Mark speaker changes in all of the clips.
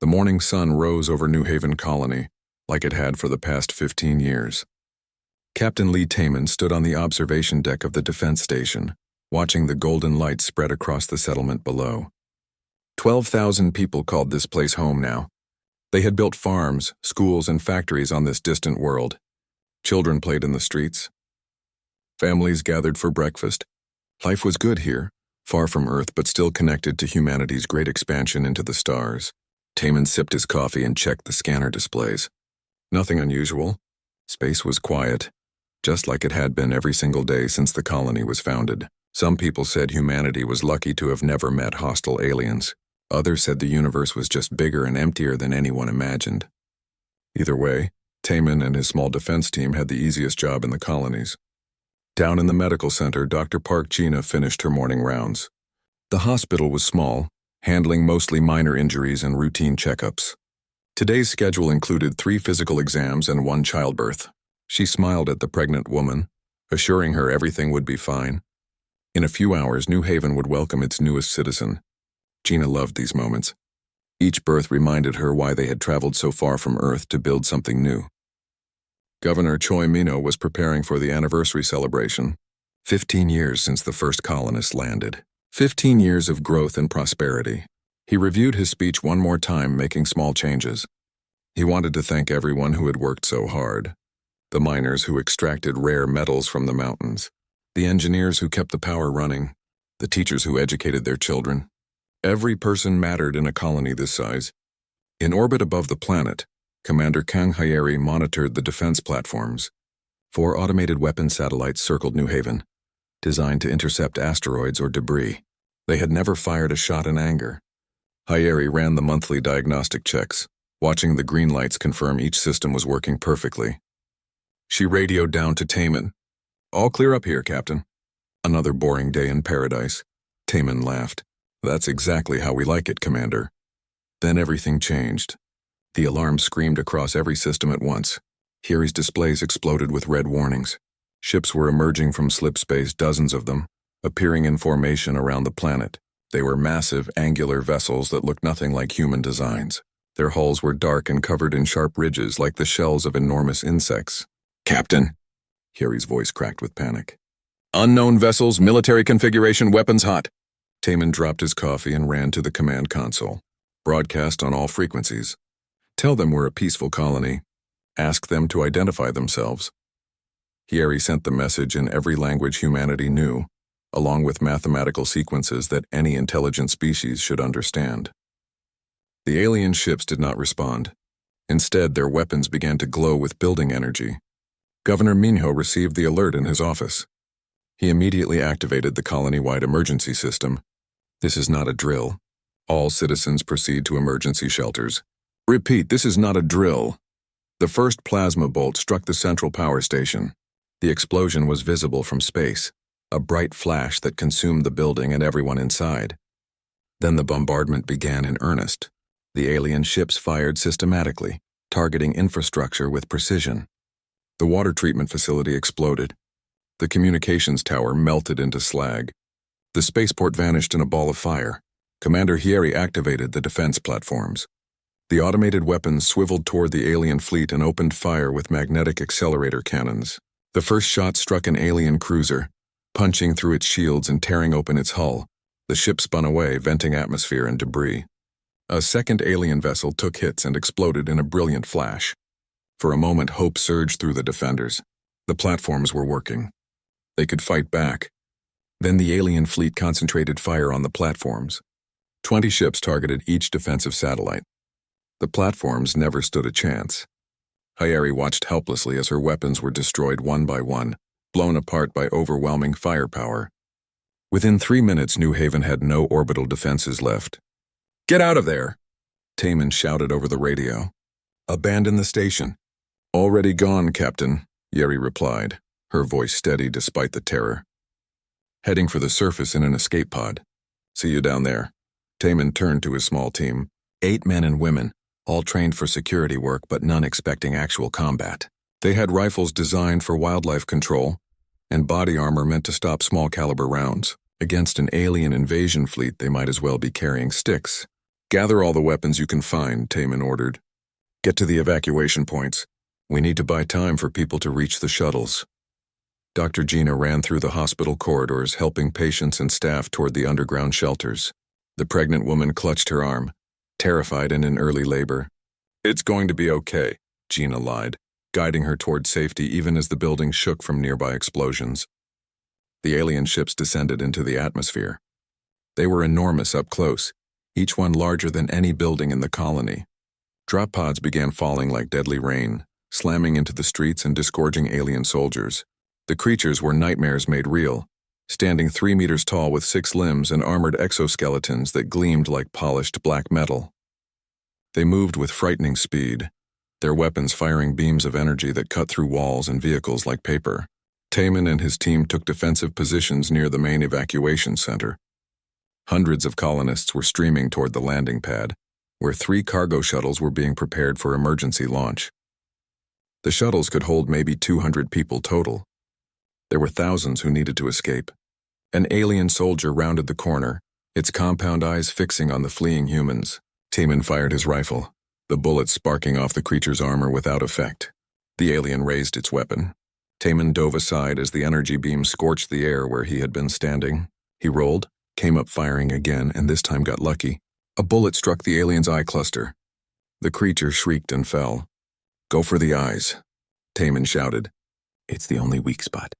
Speaker 1: The morning sun rose over New Haven Colony, like it had for the past 15 years. Captain Lee Taman stood on the observation deck of the defense station, watching the golden light spread across the settlement below. 12,000 people called this place home now. They had built farms, schools, and factories on this distant world. Children played in the streets. Families gathered for breakfast. Life was good here, far from Earth but still connected to humanity's great expansion into the stars. Taman sipped his coffee and checked the scanner displays. Nothing unusual. Space was quiet, just like it had been every single day since the colony was founded. Some people said humanity was lucky to have never met hostile aliens. Others said the universe was just bigger and emptier than anyone imagined. Either way, Taman and his small defense team had the easiest job in the colonies. Down in the medical center, Dr. Park Gina finished her morning rounds. The hospital was small, handling mostly minor injuries and routine checkups. Today's schedule included 3 physical exams and 1 childbirth. She smiled at the pregnant woman, assuring her everything would be fine. In a few hours, New Haven would welcome its newest citizen. Gina loved these moments. Each birth reminded her why they had traveled so far from Earth to build something new. Governor Choi Mino was preparing for the anniversary celebration. 15 years since the first colonists landed. 15 years of growth and prosperity. He reviewed his speech one more time, making small changes. He wanted to thank everyone who had worked so hard. The miners who extracted rare metals from the mountains. The engineers who kept the power running. The teachers who educated their children. Every person mattered in a colony this size. In orbit above the planet, Commander Kang Hyeri monitored the defense platforms. 4 automated weapon satellites circled New Haven, designed to intercept asteroids or debris. They had never fired a shot in anger. Hyeri ran the monthly diagnostic checks, watching the green lights confirm each system was working perfectly. She radioed down to Taman. "All clear up here, Captain." Another boring day in paradise. Taman laughed. "That's exactly how we like it, Commander." Then everything changed. The alarm screamed across every system at once. Hyeri's displays exploded with red warnings. Ships were emerging from slipspace, dozens of them, appearing in formation around the planet. They were massive, angular vessels that looked nothing like human designs. Their hulls were dark and covered in sharp ridges like the shells of enormous insects. "Captain!" Hyeri's voice cracked with panic. "Unknown vessels, military configuration, weapons hot." Taman dropped his coffee and ran to the command console. "Broadcast on all frequencies. Tell them we're a peaceful colony. Ask them to identify themselves." Hyeri sent the message in every language humanity knew, along with mathematical sequences that any intelligent species should understand. The alien ships did not respond. Instead, their weapons began to glow with building energy. Governor Minho received the alert in his office. He immediately activated the colony-wide emergency system. "This is not a drill. All citizens proceed to emergency shelters." "Repeat, this is not a drill." The first plasma bolt struck the central power station. The explosion was visible from space, a bright flash that consumed the building and everyone inside. Then the bombardment began in earnest. The alien ships fired systematically, targeting infrastructure with precision. The water treatment facility exploded. The communications tower melted into slag. The spaceport vanished in a ball of fire. Commander Hyeri activated the defense platforms. The automated weapons swiveled toward the alien fleet and opened fire with magnetic accelerator cannons. The first shot struck an alien cruiser, punching through its shields and tearing open its hull. The ship spun away, venting atmosphere and debris. A second alien vessel took hits and exploded in a brilliant flash. For a moment, hope surged through the defenders. The platforms were working. They could fight back. Then the alien fleet concentrated fire on the platforms. 20 ships targeted each defensive satellite. The platforms never stood a chance. Hyeri watched helplessly as her weapons were destroyed one by one, blown apart by overwhelming firepower. Within 3 minutes, New Haven had no orbital defenses left. "Get out of there!" Taman shouted over the radio. "Abandon the station." "Already gone, Captain," Hyeri replied, her voice steady despite the terror. "Heading for the surface in an escape pod. See you down there." Taman turned to his small team, 8 men and women, all trained for security work but none expecting actual combat. They had rifles designed for wildlife control and body armor meant to stop small-caliber rounds. Against an alien invasion fleet, they might as well be carrying sticks. Gather all the weapons you can find, Taman ordered. Get to the evacuation points. We need to buy time for people to reach the shuttles. Dr. Gina ran through the hospital corridors, helping patients and staff toward the underground shelters. The pregnant woman clutched her arm, terrified and in early labor. It's going to be okay, Gina lied, guiding her toward safety even as the building shook from nearby explosions. The alien ships descended into the atmosphere. They were enormous up close, each one larger than any building in the colony. Drop pods began falling like deadly rain, slamming into the streets and disgorging alien soldiers. The creatures were nightmares made real, standing 3 meters tall with 6 limbs and armored exoskeletons that gleamed like polished black metal. They moved with frightening speed, their weapons firing beams of energy that cut through walls and vehicles like paper. Taman and his team took defensive positions near the main evacuation center. Hundreds of colonists were streaming toward the landing pad, where 3 cargo shuttles were being prepared for emergency launch. The shuttles could hold maybe 200 people total. There were thousands who needed to escape. An alien soldier rounded the corner, its compound eyes fixing on the fleeing humans. Taman fired his rifle, the bullet sparking off the creature's armor without effect. The alien raised its weapon. Taman dove aside as the energy beam scorched the air where he had been standing. He rolled, came up firing again, and this time got lucky. A bullet struck the alien's eye cluster. The creature shrieked and fell. "Go for the eyes," Taman shouted. "It's the only weak spot."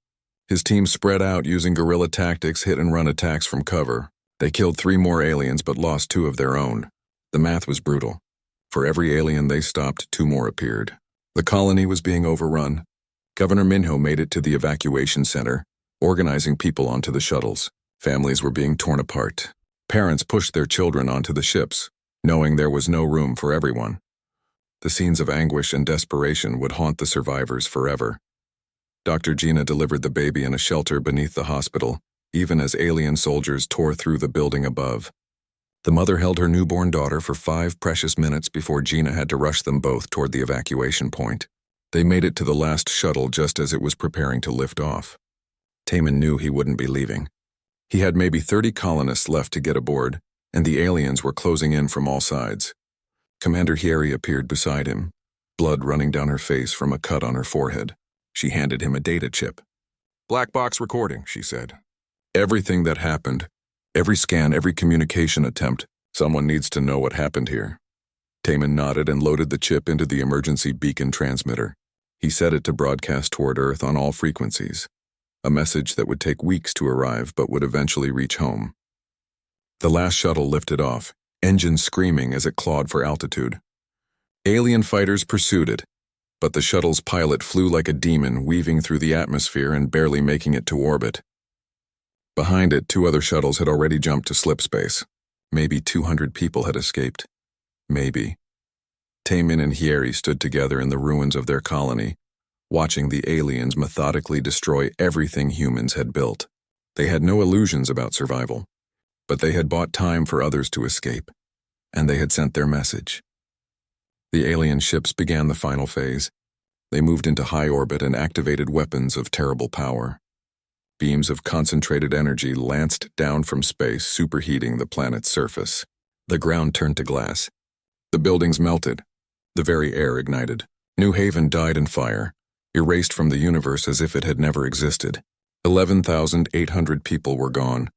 Speaker 1: His team spread out using guerrilla tactics, hit-and-run attacks from cover. They killed 3 more aliens but lost 2 of their own. The math was brutal. For every alien they stopped, 2 more appeared. The colony was being overrun. Governor Minho made it to the evacuation center, organizing people onto the shuttles. Families were being torn apart. Parents pushed their children onto the ships, knowing there was no room for everyone. The scenes of anguish and desperation would haunt the survivors forever. Dr. Gina delivered the baby in a shelter beneath the hospital, even as alien soldiers tore through the building above. The mother held her newborn daughter for 5 precious minutes before Gina had to rush them both toward the evacuation point. They made it to the last shuttle just as it was preparing to lift off. Taman knew he wouldn't be leaving. He had maybe 30 colonists left to get aboard, and the aliens were closing in from all sides. Commander Hieri appeared beside him, blood running down her face from a cut on her forehead. She handed him a data chip. "Black box recording," she said. "Everything that happened, every scan, every communication attempt, someone needs to know what happened here." Taman nodded and loaded the chip into the emergency beacon transmitter. He set it to broadcast toward Earth on all frequencies, a message that would take weeks to arrive but would eventually reach home. The last shuttle lifted off, engines screaming as it clawed for altitude. Alien fighters pursued it, but the shuttle's pilot flew like a demon, weaving through the atmosphere and barely making it to orbit. Behind it, 2 other shuttles had already jumped to slipspace. Maybe 200 people had escaped. Maybe. Taman and Hieri stood together in the ruins of their colony, watching the aliens methodically destroy everything humans had built. They had no illusions about survival, but they had bought time for others to escape, and they had sent their message. The alien ships began the final phase. They moved into high orbit and activated weapons of terrible power. Beams of concentrated energy lanced down from space, superheating the planet's surface. The ground turned to glass. The buildings melted. The very air ignited. New Haven died in fire, erased from the universe as if it had never existed. 11,800 people were gone,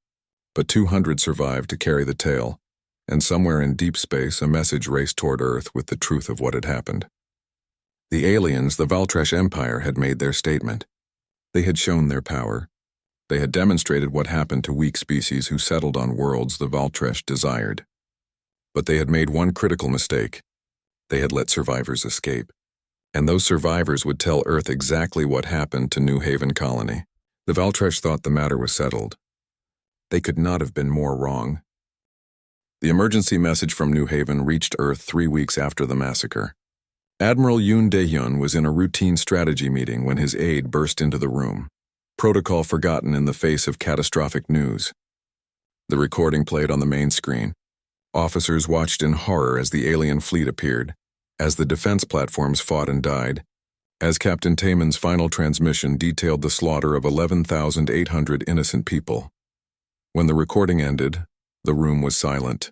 Speaker 1: but 200 survived to carry the tale, and somewhere in deep space a message raced toward Earth with the truth of what had happened. The aliens, the Valtresh Empire, had made their statement. They had shown their power. They had demonstrated what happened to weak species who settled on worlds the Valtresh desired. But they had made one critical mistake. They had let survivors escape. And those survivors would tell Earth exactly what happened to New Haven Colony. The Valtresh thought the matter was settled. They could not have been more wrong. The emergency message from New Haven reached Earth 3 weeks after the massacre. Admiral Yoon Dae-hyun was in a routine strategy meeting when his aide burst into the room. Protocol forgotten in the face of catastrophic news. The recording played on the main screen. Officers watched in horror as the alien fleet appeared, as the defense platforms fought and died, as Captain Taman's final transmission detailed the slaughter of 11,800 innocent people. When the recording ended, the room was silent.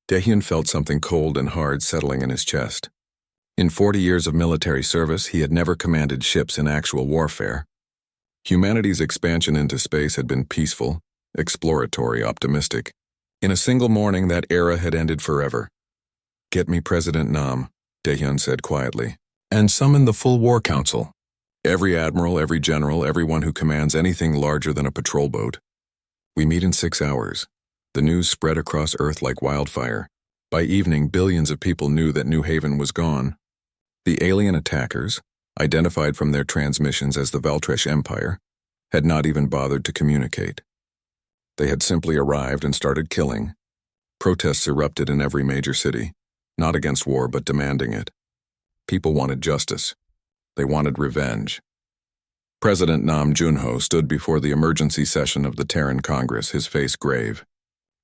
Speaker 1: Dahyun felt something cold and hard settling in his chest. In 40 years of military service, he had never commanded ships in actual warfare. Humanity's expansion into space had been peaceful, exploratory, optimistic. In a single morning, that era had ended forever. "Get me President Nam," Dahyun said quietly, "and summon the full war council. Every admiral, every general, everyone who commands anything larger than a patrol boat. We meet in 6 hours." The news spread across Earth like wildfire. By evening, billions of people knew that New Haven was gone. The alien attackers, identified from their transmissions as the Valtresh Empire, had not even bothered to communicate. They had simply arrived and started killing. Protests erupted in every major city, not against war but demanding it. People wanted justice. They wanted revenge. President Nam Junho stood before the emergency session of the Terran Congress, his face grave.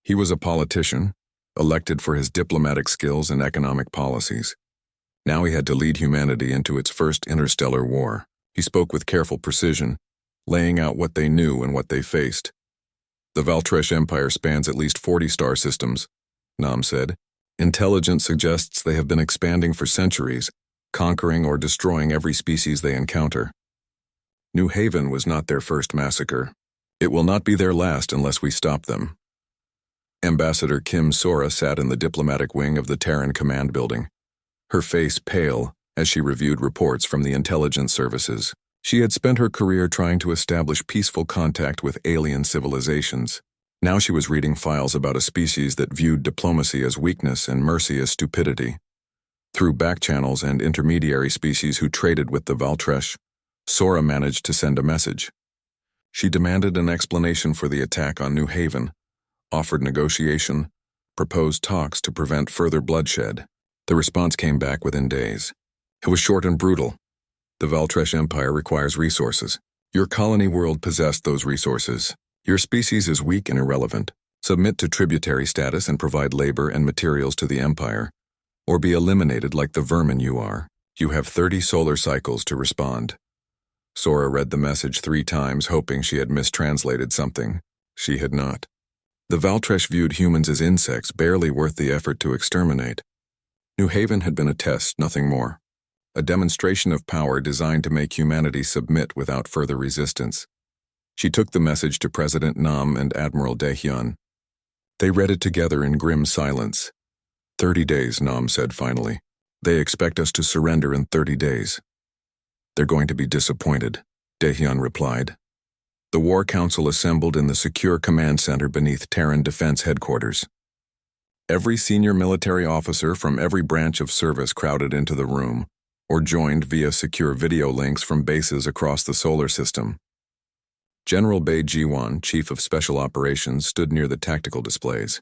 Speaker 1: He was a politician, elected for his diplomatic skills and economic policies. Now he had to lead humanity into its first interstellar war. He spoke with careful precision, laying out what they knew and what they faced. "The Valtresh Empire spans at least 40 star systems," Nam said. "Intelligence suggests they have been expanding for centuries, conquering or destroying every species they encounter. New Haven was not their first massacre. It will not be their last unless we stop them." Ambassador Kim Sora sat in the diplomatic wing of the Terran Command Building, her face pale as she reviewed reports from the intelligence services. She had spent her career trying to establish peaceful contact with alien civilizations. Now she was reading files about a species that viewed diplomacy as weakness and mercy as stupidity. Through backchannels and intermediary species who traded with the Valtresh, Sora managed to send a message. She demanded an explanation for the attack on New Haven, offered negotiation, proposed talks to prevent further bloodshed. The response came back within days. It was short and brutal. "The Valtresh Empire requires resources. Your colony world possessed those resources. Your species is weak and irrelevant. Submit to tributary status and provide labor and materials to the Empire, or be eliminated like the vermin you are. You have 30 solar cycles to respond." Sora read the message 3 times, hoping she had mistranslated something. She had not. The Valtresh viewed humans as insects barely worth the effort to exterminate. New Haven had been a test, nothing more. A demonstration of power designed to make humanity submit without further resistance. She took the message to President Nam and Admiral Dahyun. They read it together in grim silence. 30 days, Nam said finally. "They expect us to surrender in 30 days. "They're going to be disappointed," Dahyun replied. The War Council assembled in the secure command center beneath Terran Defense Headquarters. Every senior military officer from every branch of service crowded into the room, or joined via secure video links from bases across the solar system. General Bei Jiwan, Chief of Special Operations, stood near the tactical displays.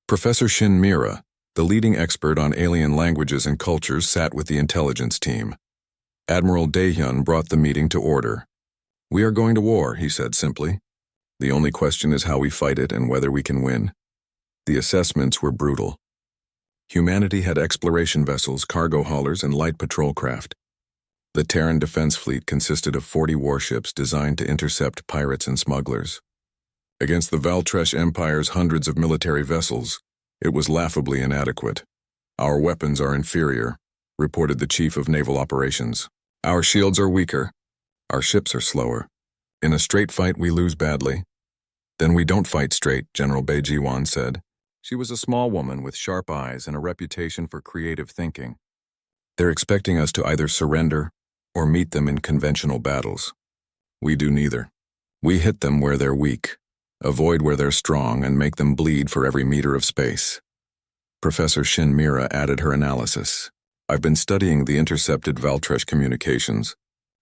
Speaker 1: Professor Shin Mira, the leading expert on alien languages and cultures, sat with the intelligence team. Admiral Dahyun brought the meeting to order. "We are going to war," he said simply. "The only question is how we fight it and whether we can win." The assessments were brutal. Humanity had exploration vessels, cargo haulers, and light patrol craft. The Terran Defense Fleet consisted of 40 warships designed to intercept pirates and smugglers. Against the Valtresh Empire's hundreds of military vessels, it was laughably inadequate. "Our weapons are inferior," reported the Chief of Naval Operations. "Our shields are weaker. Our ships are slower. In a straight fight, we lose badly." "Then we don't fight straight," General Bei Jiwan said. She was a small woman with sharp eyes and a reputation for creative thinking. "They're expecting us to either surrender or meet them in conventional battles. We do neither. We hit them where they're weak, avoid where they're strong, and make them bleed for every meter of space." Professor Shin Mira added her analysis. "I've been studying the intercepted Valtresh communications.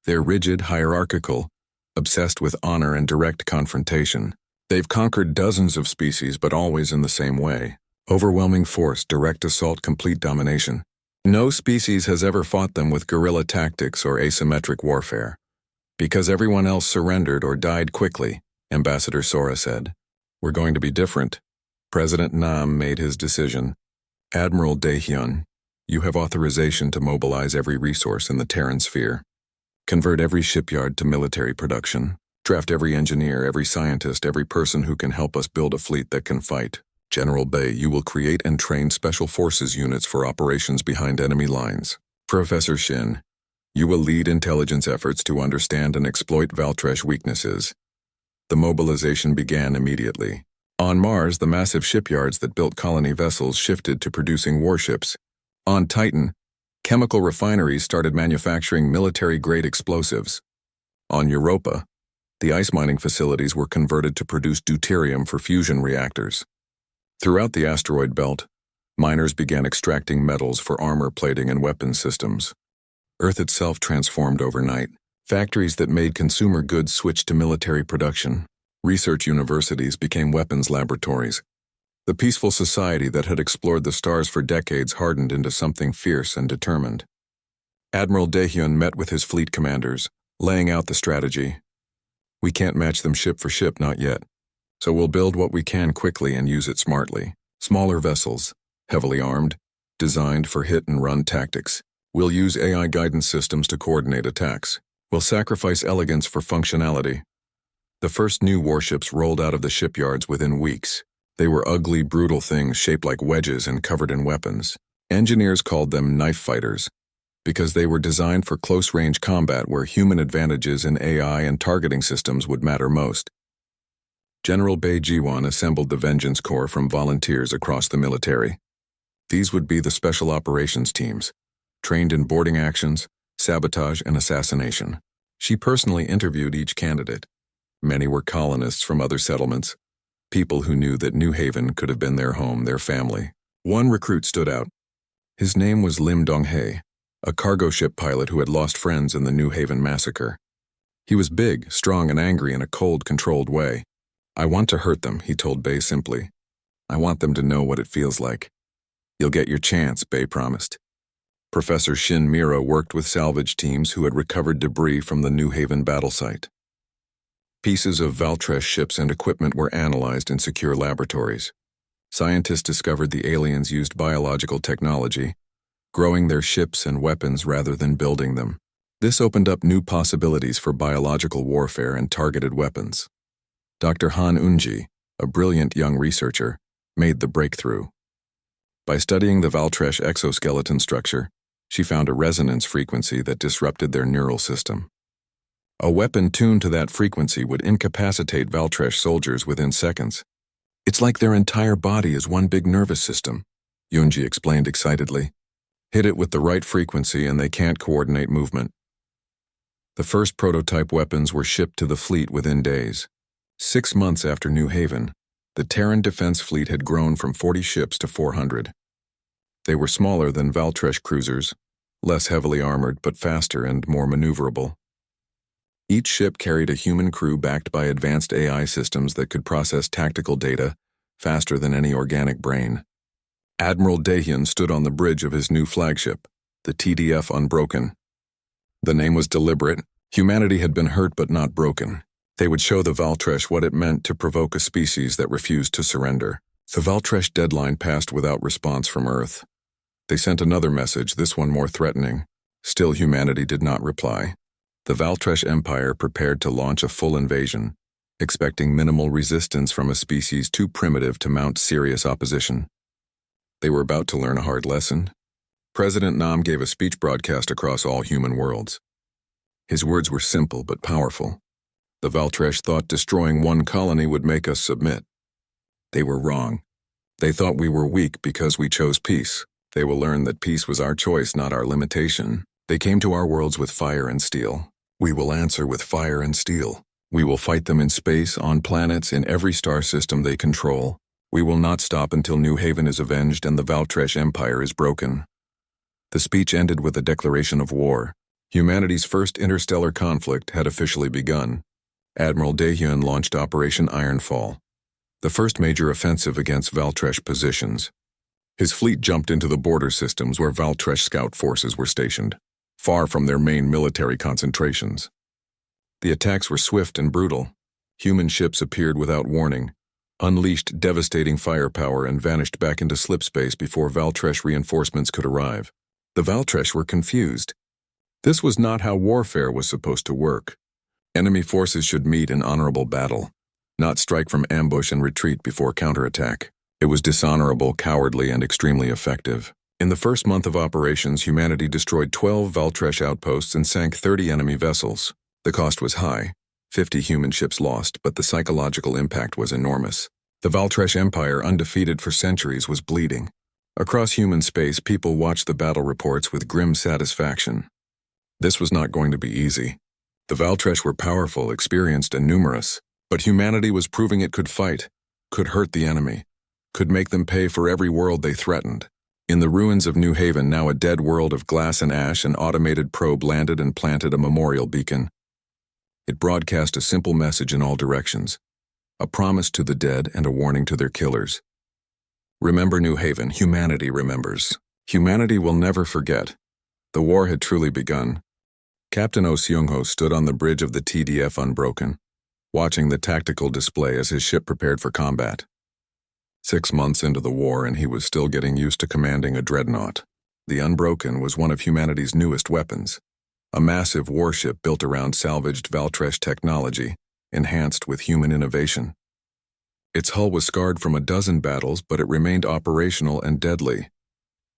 Speaker 1: They're rigid, hierarchical, obsessed with honor and direct confrontation. They've conquered dozens of species, but always in the same way. Overwhelming force, direct assault, complete domination. No species has ever fought them with guerrilla tactics or asymmetric warfare. Because everyone else surrendered or died quickly," Ambassador Sora said. "We're going to be different." President Nam made his decision. "Admiral Dahyun, you have authorization to mobilize every resource in the Terran sphere. Convert every shipyard to military production. Draft every engineer, every scientist, every person who can help us build a fleet that can fight. General Bay, you will create and train special forces units for operations behind enemy lines. Professor Shin, you will lead intelligence efforts to understand and exploit Valtresh weaknesses. The mobilization began immediately. On Mars, the massive shipyards that built colony vessels shifted to producing warships. On Titan, chemical refineries started manufacturing military-grade explosives. On Europa, the ice mining facilities were converted to produce deuterium for fusion reactors. Throughout the asteroid belt, miners began extracting metals for armor plating and weapons systems. Earth itself transformed overnight. Factories that made consumer goods switched to military production. Research universities became weapons laboratories. The peaceful society that had explored the stars for decades hardened into something fierce and determined. Admiral Daehyun met with his fleet commanders, laying out the strategy. We can't match them ship for ship, not yet. So we'll build what we can quickly and use it smartly. Smaller vessels, heavily armed, designed for hit-and-run tactics. We'll use AI guidance systems to coordinate attacks. We'll sacrifice elegance for functionality. The first new warships rolled out of the shipyards within weeks. They were ugly, brutal things shaped like wedges and covered in weapons. Engineers called them knife fighters because they were designed for close-range combat where human advantages in AI and targeting systems would matter most. General Bae Jiwon assembled the Vengeance Corps from volunteers across the military. These would be the special operations teams, trained in boarding actions, sabotage, and assassination. She personally interviewed each candidate. Many were colonists from other settlements, people who knew that New Haven could have been their home, their family. One recruit stood out. His name was Lim Dong-hae, a cargo ship pilot who had lost friends in the New Haven massacre. He was big, strong, and angry in a cold, controlled way. I want to hurt them, he told Bae simply. I want them to know what it feels like. You'll get your chance, Bae promised. Professor Shin Mira worked with salvage teams who had recovered debris from the New Haven battle site. Pieces of Valtresh ships and equipment were analyzed in secure laboratories. Scientists discovered the aliens used biological technology, growing their ships and weapons rather than building them. This opened up new possibilities for biological warfare and targeted weapons. Dr. Han Eun-ji, a brilliant young researcher, made the breakthrough. By studying the Valtresh exoskeleton structure, she found a resonance frequency that disrupted their neural system. A weapon tuned to that frequency would incapacitate Valtresh soldiers within seconds. It's like their entire body is one big nervous system, Eun-ji explained excitedly. Hit it with the right frequency and they can't coordinate movement. The first prototype weapons were shipped to the fleet within days. 6 months after New Haven, the Terran Defense Fleet had grown from 40 ships to 400. They were smaller than Valtresh cruisers, less heavily armored but faster and more maneuverable. Each ship carried a human crew backed by advanced AI systems that could process tactical data faster than any organic brain. Admiral Daehyun stood on the bridge of his new flagship, the TDF Unbroken. The name was deliberate. Humanity had been hurt but not broken. They would show the Valtresh what it meant to provoke a species that refused to surrender. The Valtresh deadline passed without response from Earth. They sent another message, this one more threatening. Still, humanity did not reply. The Valtresh Empire prepared to launch a full invasion, expecting minimal resistance from a species too primitive to mount serious opposition. They were about to learn a hard lesson. President Nam gave a speech broadcast across all human worlds. His words were simple but powerful. The Valtresh thought destroying one colony would make us submit. They were wrong. They thought we were weak because we chose peace. They will learn that peace was our choice, not our limitation. They came to our worlds with fire and steel. We will answer with fire and steel. We will fight them in space, on planets, in every star system they control. We will not stop until New Haven is avenged and the Valtresh Empire is broken. The speech ended with a declaration of war. Humanity's first interstellar conflict had officially begun. Admiral Daehyun launched Operation Ironfall, the first major offensive against Valtresh positions. His fleet jumped into the border systems where Valtresh scout forces were stationed, far from their main military concentrations. The attacks were swift and brutal. Human ships appeared without warning, unleashed devastating firepower and vanished back into slipspace before Valtresh reinforcements could arrive. The Valtresh were confused. This was not how warfare was supposed to work. Enemy forces should meet in honorable battle, not strike from ambush and retreat before counterattack. It was dishonorable, cowardly, and extremely effective. In the first month of operations, humanity destroyed 12 Valtresh outposts and sank 30 enemy vessels. The cost was high, 50 human ships lost, but the psychological impact was enormous. The Valtresh Empire, undefeated for centuries, was bleeding. Across human space, people watched the battle reports with grim satisfaction. This was not going to be easy. The Valtresh were powerful, experienced, and numerous, but humanity was proving it could fight, could hurt the enemy, could make them pay for every world they threatened. In the ruins of New Haven, now a dead world of glass and ash, an automated probe landed and planted a memorial beacon. It broadcast a simple message in all directions, a promise to the dead and a warning to their killers. Remember New Haven, humanity remembers. Humanity will never forget. The war had truly begun. Captain Oh Seung-ho stood on the bridge of the TDF Unbroken, watching the tactical display as his ship prepared for combat. 6 months into the war, and he was still getting used to commanding a dreadnought. The Unbroken was one of humanity's newest weapons, a massive warship built around salvaged Valtresh technology, enhanced with human innovation. Its hull was scarred from a dozen battles, but it remained operational and deadly.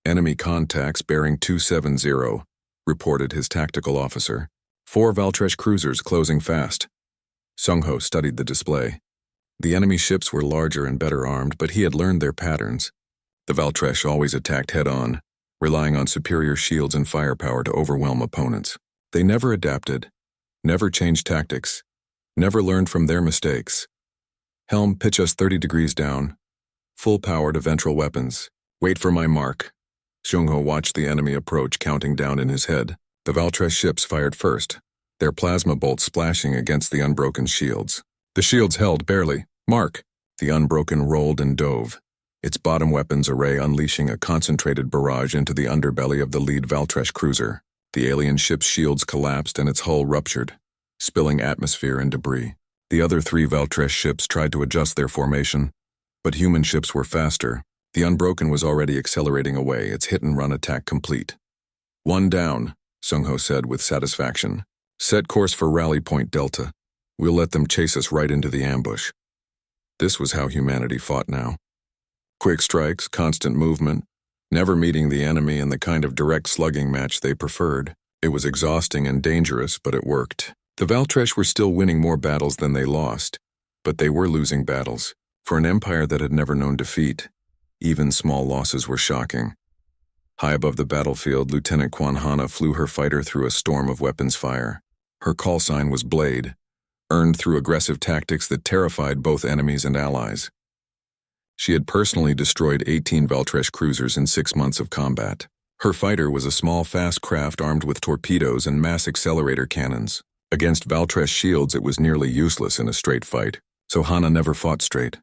Speaker 1: Enemy contacts bearing 270, reported his tactical officer. 4 Valtresh cruisers closing fast. Seung-ho studied the display. The enemy ships were larger and better armed, but he had learned their patterns. The Valtresh always attacked head-on, relying on superior shields and firepower to overwhelm opponents. They never adapted, never changed tactics, never learned from their mistakes. Helm, pitch us 30 degrees down. Full power to ventral weapons. Wait for my mark. Seung-ho watched the enemy approach, counting down in his head. The Valtresh ships fired first, their plasma bolts splashing against the Unbroken shields. The shields held barely. Mark! The Unbroken rolled and dove, its bottom weapons array unleashing a concentrated barrage into the underbelly of the lead Valtresh cruiser. The alien ship's shields collapsed and its hull ruptured, spilling atmosphere and debris. The other 3 Valtresh ships tried to adjust their formation, but human ships were faster. The Unbroken was already accelerating away, its hit-and-run attack complete. 1 down, Seung-ho said with satisfaction. Set course for Rally Point Delta. We'll let them chase us right into the ambush. This was how humanity fought now. Quick strikes, constant movement, never meeting the enemy in the kind of direct slugging match they preferred. It was exhausting and dangerous, but it worked. The Valtresh were still winning more battles than they lost, but they were losing battles. For an empire that had never known defeat, even small losses were shocking. High above the battlefield, Lieutenant Kwan Hana flew her fighter through a storm of weapons fire. Her call sign was Blade, earned through aggressive tactics that terrified both enemies and allies. She had personally destroyed 18 Valtresh cruisers in 6 months of combat. Her fighter was a small, fast craft armed with torpedoes and mass accelerator cannons. Against Valtresh shields, it was nearly useless in a straight fight, so Hana never fought straight.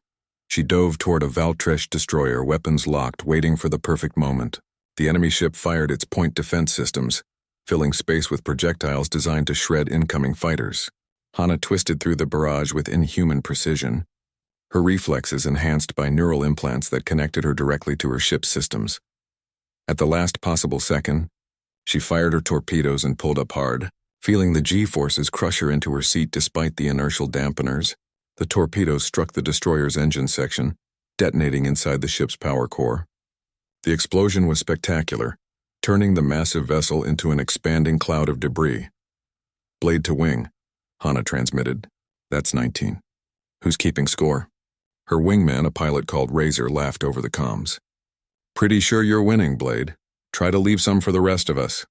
Speaker 1: She dove toward a Valtresh destroyer, weapons locked, waiting for the perfect moment. The enemy ship fired its point defense systems, filling space with projectiles designed to shred incoming fighters. Hana twisted through the barrage with inhuman precision, her reflexes enhanced by neural implants that connected her directly to her ship's systems. At the last possible second, she fired her torpedoes and pulled up hard, feeling the G-forces crush her into her seat despite the inertial dampeners. The torpedoes struck the destroyer's engine section, detonating inside the ship's power core. The explosion was spectacular, turning the massive vessel into an expanding cloud of debris. Blade to wing, Hana transmitted. That's 19. Who's keeping score? Her wingman, a pilot called Razor, laughed over the comms. Pretty sure you're winning, Blade. Try to leave some for the rest of us.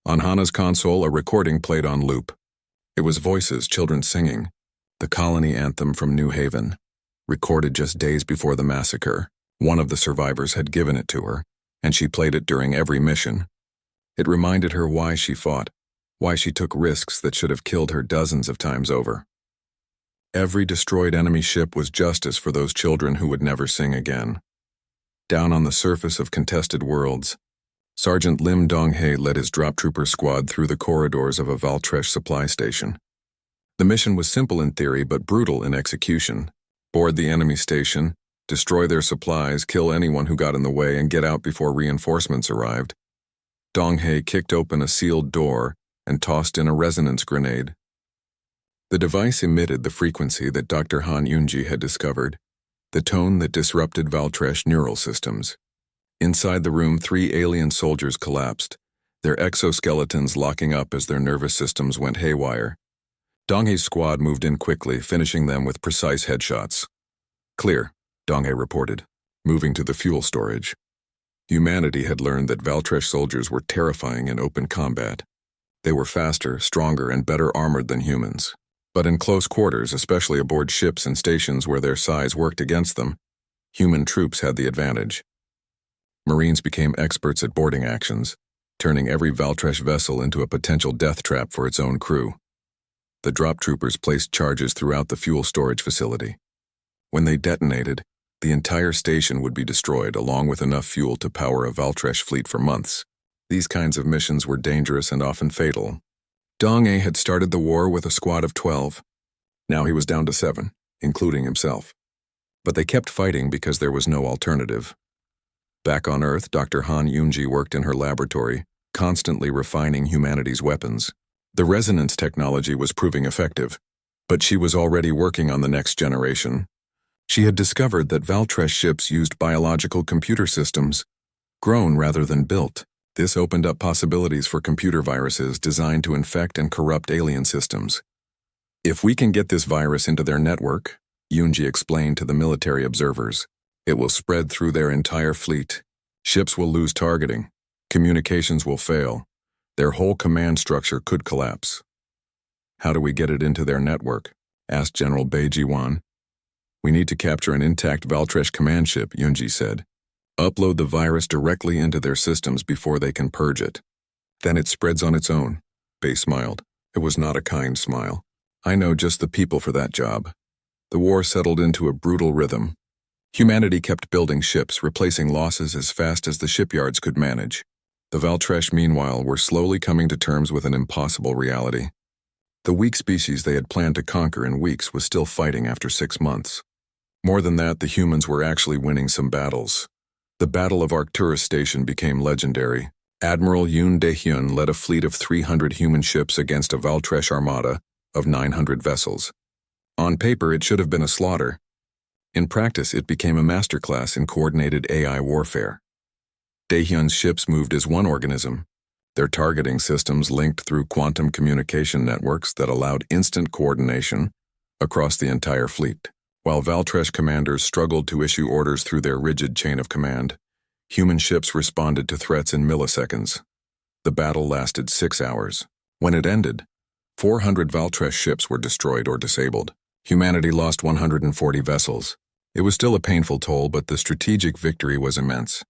Speaker 1: On Hana's console, a recording played on loop. It was voices, children singing, the colony anthem from New Haven, recorded just days before the massacre. One of the survivors had given it to her, and she played it during every mission. It reminded her why she fought, why she took risks that should have killed her dozens of times over. Every destroyed enemy ship was justice for those children who would never sing again. Down on the surface of contested worlds, Sergeant Lim Dong-hae led his drop trooper squad through the corridors of a Valtresh supply station. The mission was simple in theory but brutal in execution. Board the enemy station, destroy their supplies, kill anyone who got in the way, and get out before reinforcements arrived. Dong-hae kicked open a sealed door and tossed in a resonance grenade. The device emitted the frequency that Dr. Han Yunji had discovered, the tone that disrupted Valtresh neural systems. Inside the room, 3 alien soldiers collapsed, their exoskeletons locking up as their nervous systems went haywire. Donghae's squad moved in quickly, finishing them with precise headshots. "Clear," Donghae reported, moving to the fuel storage. Humanity had learned that Valtresh soldiers were terrifying in open combat. They were faster, stronger, and better armored than humans. But in close quarters, especially aboard ships and stations where their size worked against them, human troops had the advantage. Marines became experts at boarding actions, turning every Valtresh vessel into a potential death trap for its own crew. The drop troopers placed charges throughout the fuel storage facility. When they detonated, the entire station would be destroyed, along with enough fuel to power a Valtresh fleet for months. These kinds of missions were dangerous and often fatal. Donghae had started the war with a squad of 12. Now he was down to 7, including himself. But they kept fighting because there was no alternative. Back on Earth, Dr. Han Yunji worked in her laboratory, constantly refining humanity's weapons. The resonance technology was proving effective, but she was already working on the next generation. She had discovered that Valtresh ships used biological computer systems, grown rather than built. This opened up possibilities for computer viruses designed to infect and corrupt alien systems. "If we can get this virus into their network," Yunji explained to the military observers, "it will spread through their entire fleet. Ships will lose targeting. Communications will fail. Their whole command structure could collapse." "How do we get it into their network?" asked General Bai Jiwan. "We need to capture an intact Valtresh command ship," Yunji said. "Upload the virus directly into their systems before they can purge it. Then it spreads on its own." Bai smiled. It was not a kind smile. "I know just the people for that job." The war settled into a brutal rhythm. Humanity kept building ships, replacing losses as fast as the shipyards could manage. The Valtresh, meanwhile, were slowly coming to terms with an impossible reality. The weak species they had planned to conquer in weeks was still fighting after 6 months. More than that, the humans were actually winning some battles. The Battle of Arcturus Station became legendary. Admiral Yoon Dae-hyun led a fleet of 300 human ships against a Valtresh armada of 900 vessels. On paper, it should have been a slaughter. In practice, it became a masterclass in coordinated AI warfare. Dae-hyun's ships moved as one organism, their targeting systems linked through quantum communication networks that allowed instant coordination across the entire fleet. While Valtresh commanders struggled to issue orders through their rigid chain of command, human ships responded to threats in milliseconds. The battle lasted 6 hours. When it ended, 400 Valtresh ships were destroyed or disabled. Humanity lost 140 vessels. It was still a painful toll, but the strategic victory was immense.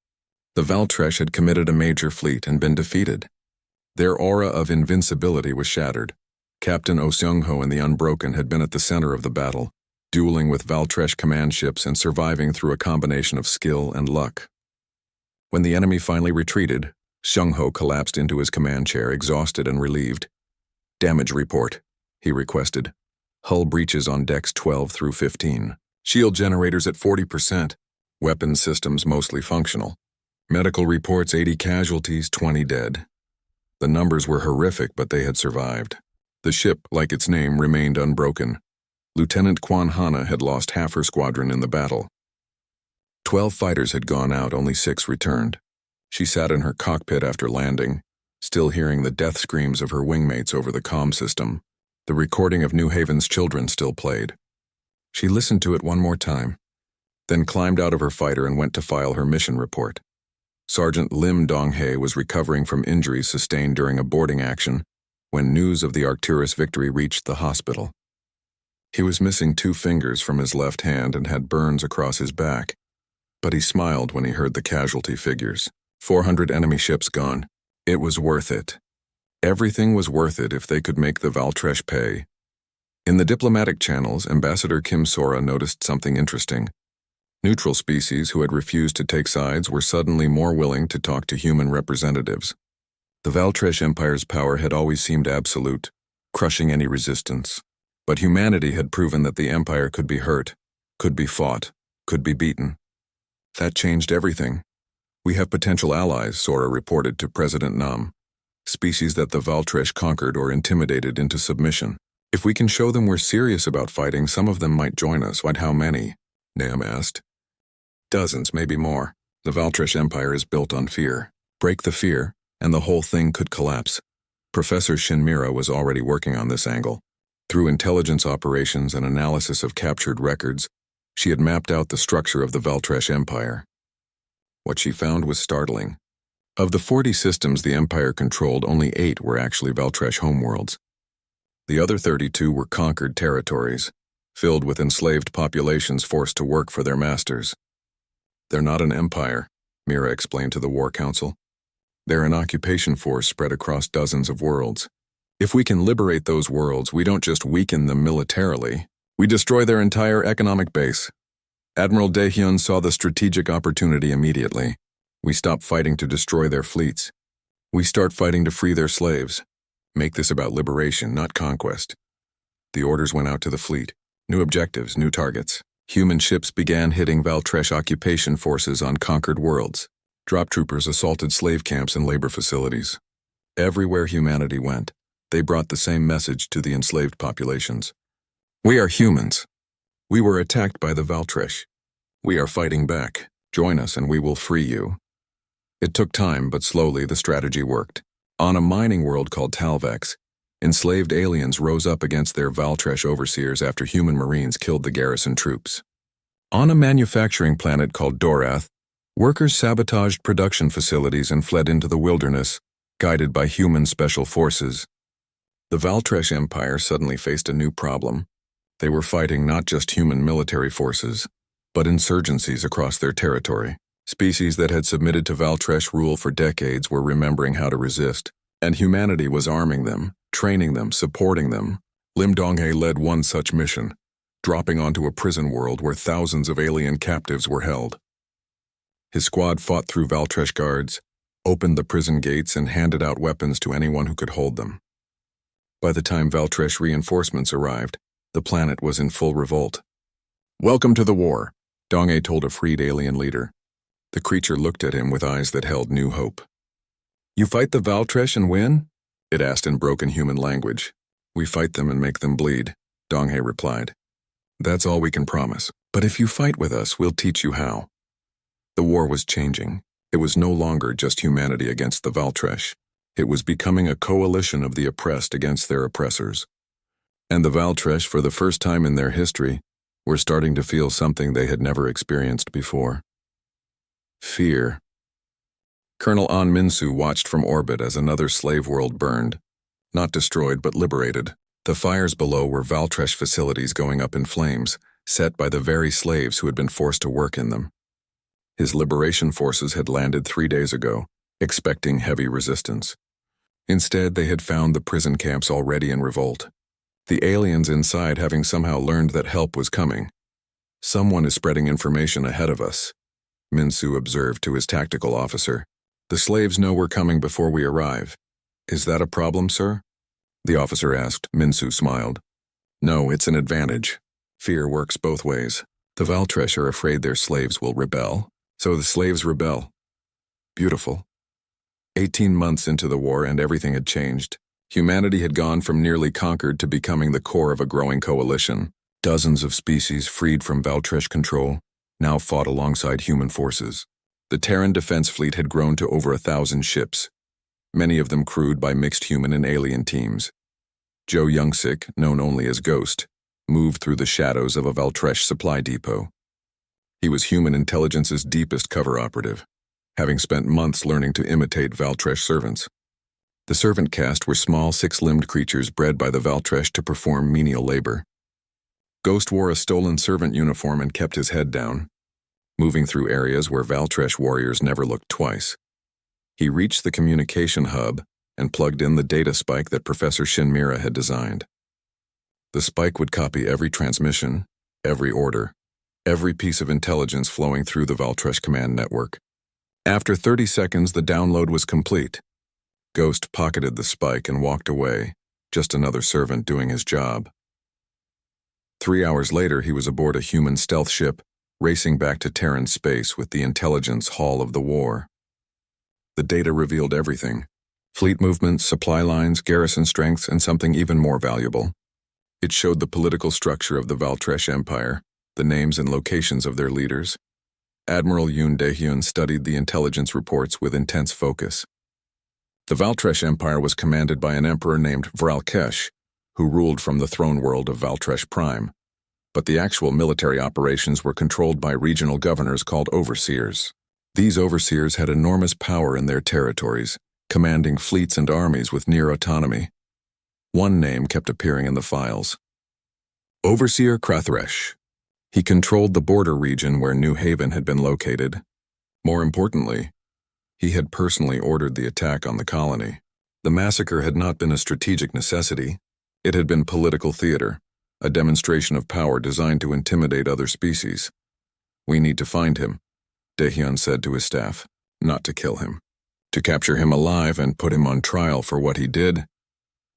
Speaker 1: The Valtresh had committed a major fleet and been defeated. Their aura of invincibility was shattered. Captain Oh Seung-ho and the Unbroken had been at the center of the battle, dueling with Valtresh command ships and surviving through a combination of skill and luck. When the enemy finally retreated, Seung-ho collapsed into his command chair, exhausted and relieved. "Damage report," he requested. "Hull breaches on decks 12 through 15. Shield generators at 40%. Weapons systems mostly functional. Medical reports 80 casualties, 20 dead." The numbers were horrific, but they had survived. The ship, like its name, remained unbroken. Lieutenant Kwan Hana had lost half her squadron in the battle. 12 fighters had gone out, only 6 returned. She sat in her cockpit after landing, still hearing the death screams of her wingmates over the comm system. The recording of New Haven's children still played. She listened to it one more time, then climbed out of her fighter and went to file her mission report. Sergeant Lim Dong-hae was recovering from injuries sustained during a boarding action when news of the Arcturus victory reached the hospital. He was missing 2 fingers from his left hand and had burns across his back, but he smiled when he heard the casualty figures. 400 enemy ships gone. It was worth it. Everything was worth it if they could make the Valtresh pay. In the diplomatic channels, Ambassador Kim Sora noticed something interesting. Neutral species who had refused to take sides were suddenly more willing to talk to human representatives. The Valtresh Empire's power had always seemed absolute, crushing any resistance. But humanity had proven that the Empire could be hurt, could be fought, could be beaten. That changed everything. "We have potential allies," Sora reported to President Nam. "Species that the Valtresh conquered or intimidated into submission. If we can show them we're serious about fighting, some of them might join us. But how many?" Nam asked. Dozens, maybe more. The Valtresh Empire is built on fear. Break the fear, and the whole thing could collapse. Professor Shinmira was already working on this angle. Through intelligence operations and analysis of captured records, she had mapped out the structure of the Valtresh Empire. What she found was startling. Of the 40 systems the Empire controlled, only 8 were actually Valtresh homeworlds. The other 32 were conquered territories, filled with enslaved populations forced to work for their masters. They're not an empire, Mira explained to the War Council. They're an occupation force spread across dozens of worlds. If we can liberate those worlds, we don't just weaken them militarily, we destroy their entire economic base. Admiral Daehyun saw the strategic opportunity immediately. We stop fighting to destroy their fleets. We start fighting to free their slaves. Make this about liberation, not conquest. The orders went out to the fleet. New objectives, new targets. Human ships began hitting Valtresh occupation forces on conquered worlds. Drop troopers assaulted slave camps and labor facilities. Everywhere humanity went, they brought the same message to the enslaved populations. We are humans. We were attacked by the Valtresh. We are fighting back. Join us and we will free you. It took time, but slowly the strategy worked. On a mining world called Talvex, enslaved aliens rose up against their Valtresh overseers after human marines killed the garrison troops. On a manufacturing planet called Dorath, workers sabotaged production facilities and fled into the wilderness, guided by human special forces. The Valtresh Empire suddenly faced a new problem. They were fighting not just human military forces, but insurgencies across their territory. Species that had submitted to Valtresh rule for decades were remembering how to resist, and humanity was arming them, training them, supporting them. Lim Donghae led one such mission, dropping onto a prison world where thousands of alien captives were held. His squad fought through Valtresh guards, opened the prison gates, and handed out weapons to anyone who could hold them. By the time Valtresh reinforcements arrived, the planet was in full revolt. "Welcome to the war," Donghae told a freed alien leader. The creature looked at him with eyes that held new hope. "You fight the Valtresh and win?" it asked in broken human language. "We fight them and make them bleed," Donghae replied. "That's all we can promise. But if you fight with us, we'll teach you how." The war was changing. It was no longer just humanity against the Valtresh. It was becoming a coalition of the oppressed against their oppressors. And the Valtresh, for the first time in their history, were starting to feel something they had never experienced before. Fear. Colonel An Minsu watched from orbit as another slave world burned. Not destroyed, but liberated. The fires below were Valtresh facilities going up in flames, set by the very slaves who had been forced to work in them. His liberation forces had landed 3 days ago, expecting heavy resistance. Instead, they had found the prison camps already in revolt. The aliens inside having somehow learned that help was coming. "Someone is spreading information ahead of us," Minsu observed to his tactical officer. "The slaves know we're coming before we arrive." "Is that a problem, sir?" the officer asked. Minsu smiled. "No, it's an advantage. Fear works both ways. The Valtresh are afraid their slaves will rebel, so the slaves rebel." Beautiful. 18 months into the war and everything had changed. Humanity had gone from nearly conquered to becoming the core of a growing coalition. Dozens of species freed from Valtresh control now fought alongside human forces. The Terran defense fleet had grown to over 1,000 ships, many of them crewed by mixed human and alien teams. Joe Youngsik, known only as Ghost, moved through the shadows of a Valtresh supply depot. He was human intelligence's deepest cover operative, having spent months learning to imitate Valtresh servants. The servant caste were small, 6-limbed creatures bred by the Valtresh to perform menial labor. Ghost wore a stolen servant uniform and kept his head down, moving through areas where Valtresh warriors never looked twice. He reached the communication hub and plugged in the data spike that Professor Shinmira had designed. The spike would copy every transmission, every order, every piece of intelligence flowing through the Valtresh command network. After 30 seconds, the download was complete. Ghost pocketed the spike and walked away, just another servant doing his job. 3 hours later, he was aboard a human stealth ship, racing back to Terran space with the intelligence haul of the war. The data revealed everything: fleet movements, supply lines, garrison strengths, and something even more valuable. It showed the political structure of the Valtresh Empire, the names and locations of their leaders. Admiral Yoon Dae-hyun studied the intelligence reports with intense focus. The Valtresh Empire was commanded by an emperor named Vralkesh, who ruled from the throne world of Valtresh Prime. But the actual military operations were controlled by regional governors called overseers. These overseers had enormous power in their territories, commanding fleets and armies with near autonomy. One name kept appearing in the files: Overseer Krathresh. He controlled the border region where New Haven had been located. More importantly, he had personally ordered the attack on the colony. The massacre had not been a strategic necessity. It had been political theater, a demonstration of power designed to intimidate other species. "We need to find him," Dae-hyun said to his staff, "not to kill him. To capture him alive and put him on trial for what he did."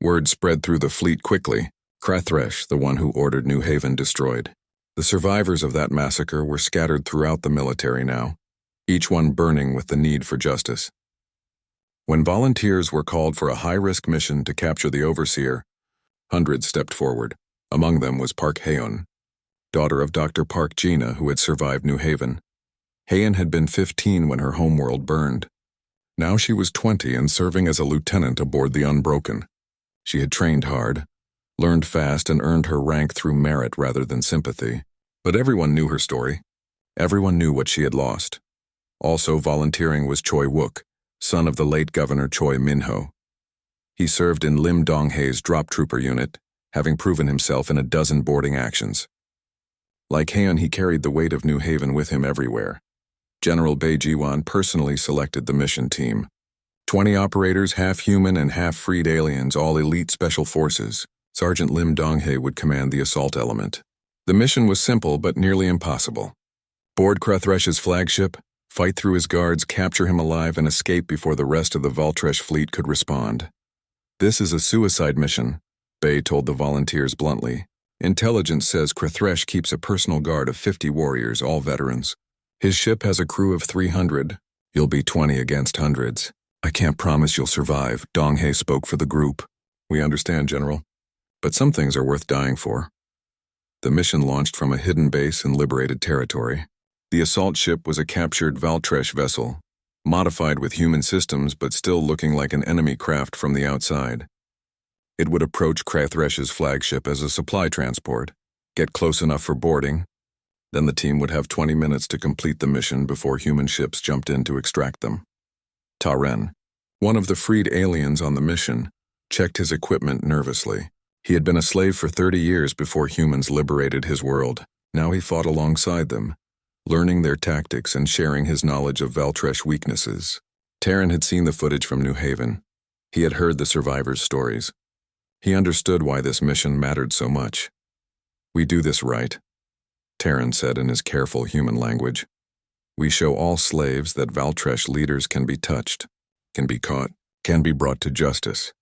Speaker 1: Word spread through the fleet quickly: Krathresh, the one who ordered New Haven destroyed. The survivors of that massacre were scattered throughout the military now, each one burning with the need for justice. When volunteers were called for a high-risk mission to capture the overseer, hundreds stepped forward. Among them was Park Haeun, daughter of Dr. Park Jina, who had survived New Haven. Haeun had been 15 when her homeworld burned. Now she was 20 and serving as a lieutenant aboard the Unbroken. She had trained hard, learned fast, and earned her rank through merit rather than sympathy. But everyone knew her story. Everyone knew what she had lost. Also volunteering was Choi Wook, son of the late Governor Choi Min-ho. He served in Lim Dong-hae's drop trooper unit, having proven himself in a dozen boarding actions. Like Haeun, he carried the weight of New Haven with him everywhere. General Bae Ji-won personally selected the mission team. 20 operators, half human and half freed aliens, all elite special forces. Sergeant Lim Dong-hae would command the assault element. The mission was simple but nearly impossible. Board Krathresh's flagship, fight through his guards, capture him alive, and escape before the rest of the Valtresh fleet could respond. "This is a suicide mission," Bae told the volunteers bluntly. "Intelligence says Krathresh keeps a personal guard of 50 warriors, all veterans. His ship has a crew of 300. You'll be 20 against hundreds. I can't promise you'll survive," Dong-hae spoke for the group. "We understand, General. But some things are worth dying for." The mission launched from a hidden base in liberated territory. The assault ship was a captured Valtresh vessel, modified with human systems but still looking like an enemy craft from the outside. It would approach Krathresh's flagship as a supply transport, get close enough for boarding, then the team would have 20 minutes to complete the mission before human ships jumped in to extract them. Ta-Ren, one of the freed aliens on the mission, checked his equipment nervously. He had been a slave for 30 years before humans liberated his world. Now he fought alongside them, learning their tactics and sharing his knowledge of Valtresh weaknesses. Taran had seen the footage from New Haven. He had heard the survivors' stories. He understood why this mission mattered so much. "We do this right," Taran said in his careful human language. "We show all slaves that Valtresh leaders can be touched, can be caught, can be brought to justice."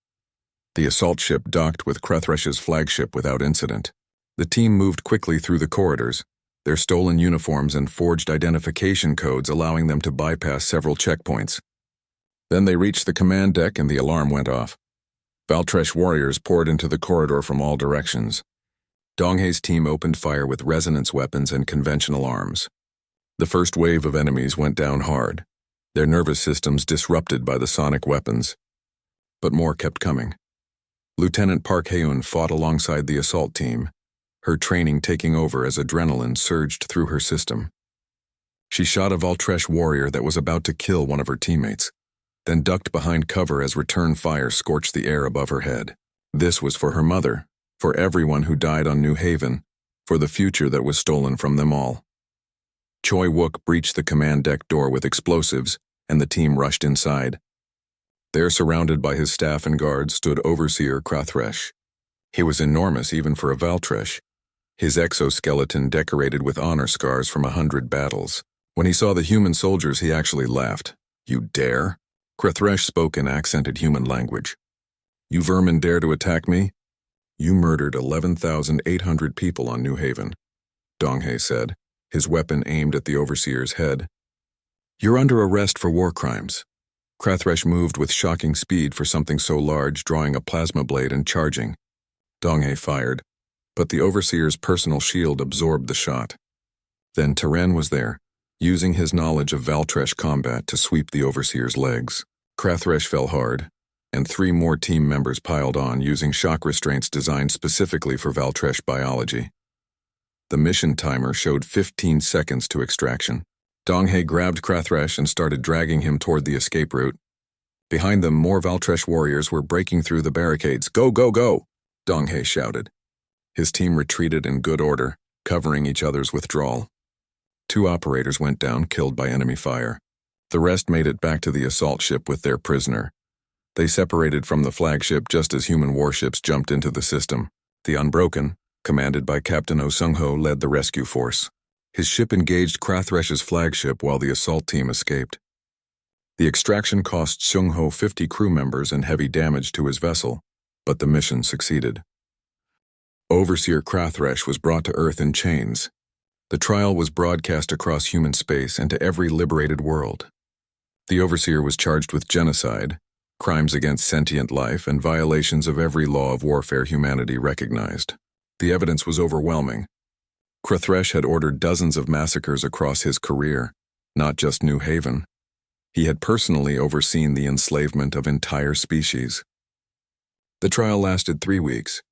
Speaker 1: The assault ship docked with Krathresh's flagship without incident. The team moved quickly through the corridors, their stolen uniforms and forged identification codes allowing them to bypass several checkpoints. Then they reached the command deck and the alarm went off. Valtresh warriors poured into the corridor from all directions. Dong-hae's team opened fire with resonance weapons and conventional arms. The first wave of enemies went down hard, their nervous systems disrupted by the sonic weapons. But more kept coming. Lieutenant Park Haeun fought alongside the assault team, her training taking over as adrenaline surged through her system. She shot a Valtresh warrior that was about to kill one of her teammates, then ducked behind cover as return fire scorched the air above her head. This was for her mother, for everyone who died on New Haven, for the future that was stolen from them all. Choi Wook breached the command deck door with explosives, and the team rushed inside. There, surrounded by his staff and guards, stood Overseer Krathresh. He was enormous even for a Valtresh, his exoskeleton decorated with honor scars from 100 battles. When he saw the human soldiers, he actually laughed. "You dare?" Krathresh spoke in accented human language. "You vermin dare to attack me? You murdered 11,800 people on New Haven," Dong-hae said, his weapon aimed at the Overseer's head. "You're under arrest for war crimes." Krathresh moved with shocking speed for something so large, drawing a plasma blade and charging. Dong-hae fired, but the Overseer's personal shield absorbed the shot. Then Teren was there, using his knowledge of Valtresh combat to sweep the Overseer's legs. Krathresh fell hard, and 3 more team members piled on using shock restraints designed specifically for Valtresh biology. The mission timer showed 15 seconds to extraction. Donghae grabbed Krathresh and started dragging him toward the escape route. Behind them, more Valtresh warriors were breaking through the barricades. "Go, go, go!" Donghae shouted. His team retreated in good order, covering each other's withdrawal. 2 operators went down, killed by enemy fire. The rest made it back to the assault ship with their prisoner. They separated from the flagship just as human warships jumped into the system. The Unbroken, commanded by Captain Oh Sung-ho, led the rescue force. His ship engaged Krathresh's flagship while the assault team escaped. The extraction cost Sung-ho 50 crew members and heavy damage to his vessel, but the mission succeeded. Overseer Krathresh was brought to Earth in chains. The trial was broadcast across human space and to every liberated world. The Overseer was charged with genocide, crimes against sentient life, and violations of every law of warfare humanity recognized. The evidence was overwhelming. Krathresh had ordered dozens of massacres across his career, not just New Haven. He had personally overseen the enslavement of entire species. The trial lasted 3 weeks.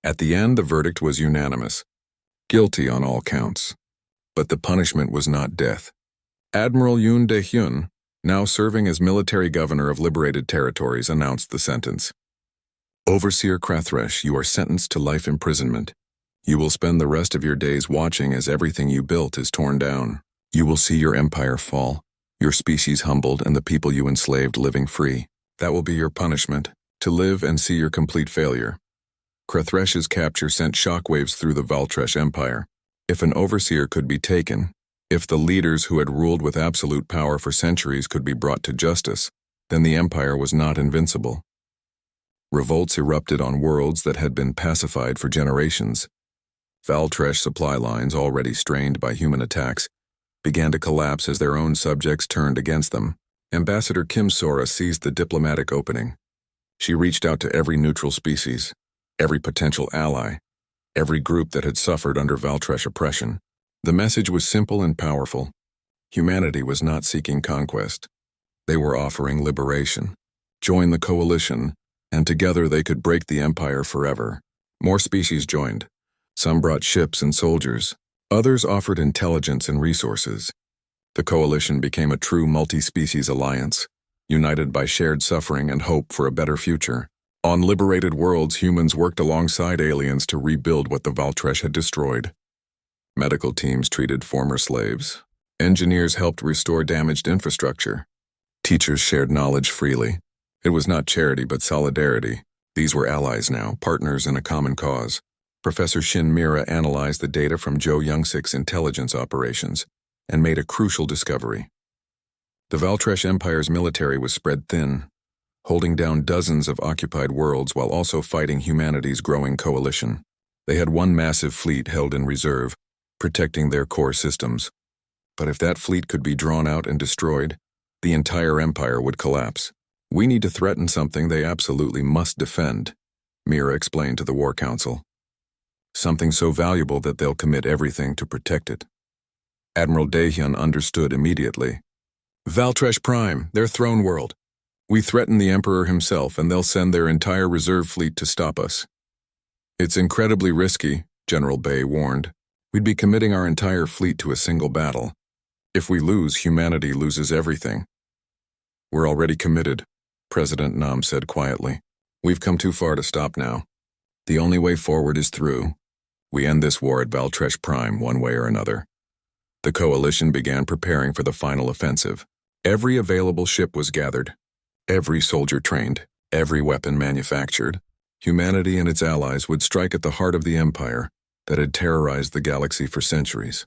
Speaker 1: At the end, the verdict was unanimous. Guilty on all counts. But the punishment was not death. Admiral Yoon Dae-hyun, now serving as military governor of liberated territories, announced the sentence. Overseer Krathresh, you are sentenced to life imprisonment. You will spend the rest of your days watching as everything you built is torn down. You will see your empire fall, your species humbled, and the people you enslaved living free. That will be your punishment, to live and see your complete failure. Krathresh's capture sent shockwaves through the Valtresh Empire. If an overseer could be taken, if the leaders who had ruled with absolute power for centuries could be brought to justice, then the empire was not invincible. Revolts erupted on worlds that had been pacified for generations. Valtresh supply lines, already strained by human attacks, began to collapse as their own subjects turned against them. Ambassador Kim Sora seized the diplomatic opening. She reached out to every neutral species, every potential ally, every group that had suffered under Valtresh oppression. The message was simple and powerful. Humanity was not seeking conquest. They were offering liberation. Join the coalition, and together they could break the empire forever. More species joined. Some brought ships and soldiers. Others offered intelligence and resources. The coalition became a true multi-species alliance, united by shared suffering and hope for a better future. On liberated worlds, humans worked alongside aliens to rebuild what the Valtresh had destroyed. Medical teams treated former slaves. Engineers helped restore damaged infrastructure. Teachers shared knowledge freely. It was not charity but solidarity. These were allies now, partners in a common cause. Professor Shin Mira analyzed the data from Jo Young-sik's intelligence operations and made a crucial discovery. The Valtresh Empire's military was spread thin, holding down dozens of occupied worlds while also fighting humanity's growing coalition. They had one massive fleet held in reserve, protecting their core systems. But if that fleet could be drawn out and destroyed, the entire empire would collapse. We need to threaten something they absolutely must defend, Mira explained to the War Council. Something so valuable that they'll commit everything to protect it. Admiral Dae-hyun understood immediately. Valtresh Prime, their throne world. We threaten the Emperor himself and they'll send their entire reserve fleet to stop us. It's incredibly risky, General Bay warned. We'd be committing our entire fleet to a single battle. If we lose, humanity loses everything. We're already committed, President Nam said quietly. We've come too far to stop now. The only way forward is through. We end this war at Valtresh Prime one way or another. The coalition began preparing for the final offensive. Every available ship was gathered. Every soldier trained. Every weapon manufactured. Humanity and its allies would strike at the heart of the empire that had terrorized the galaxy for centuries.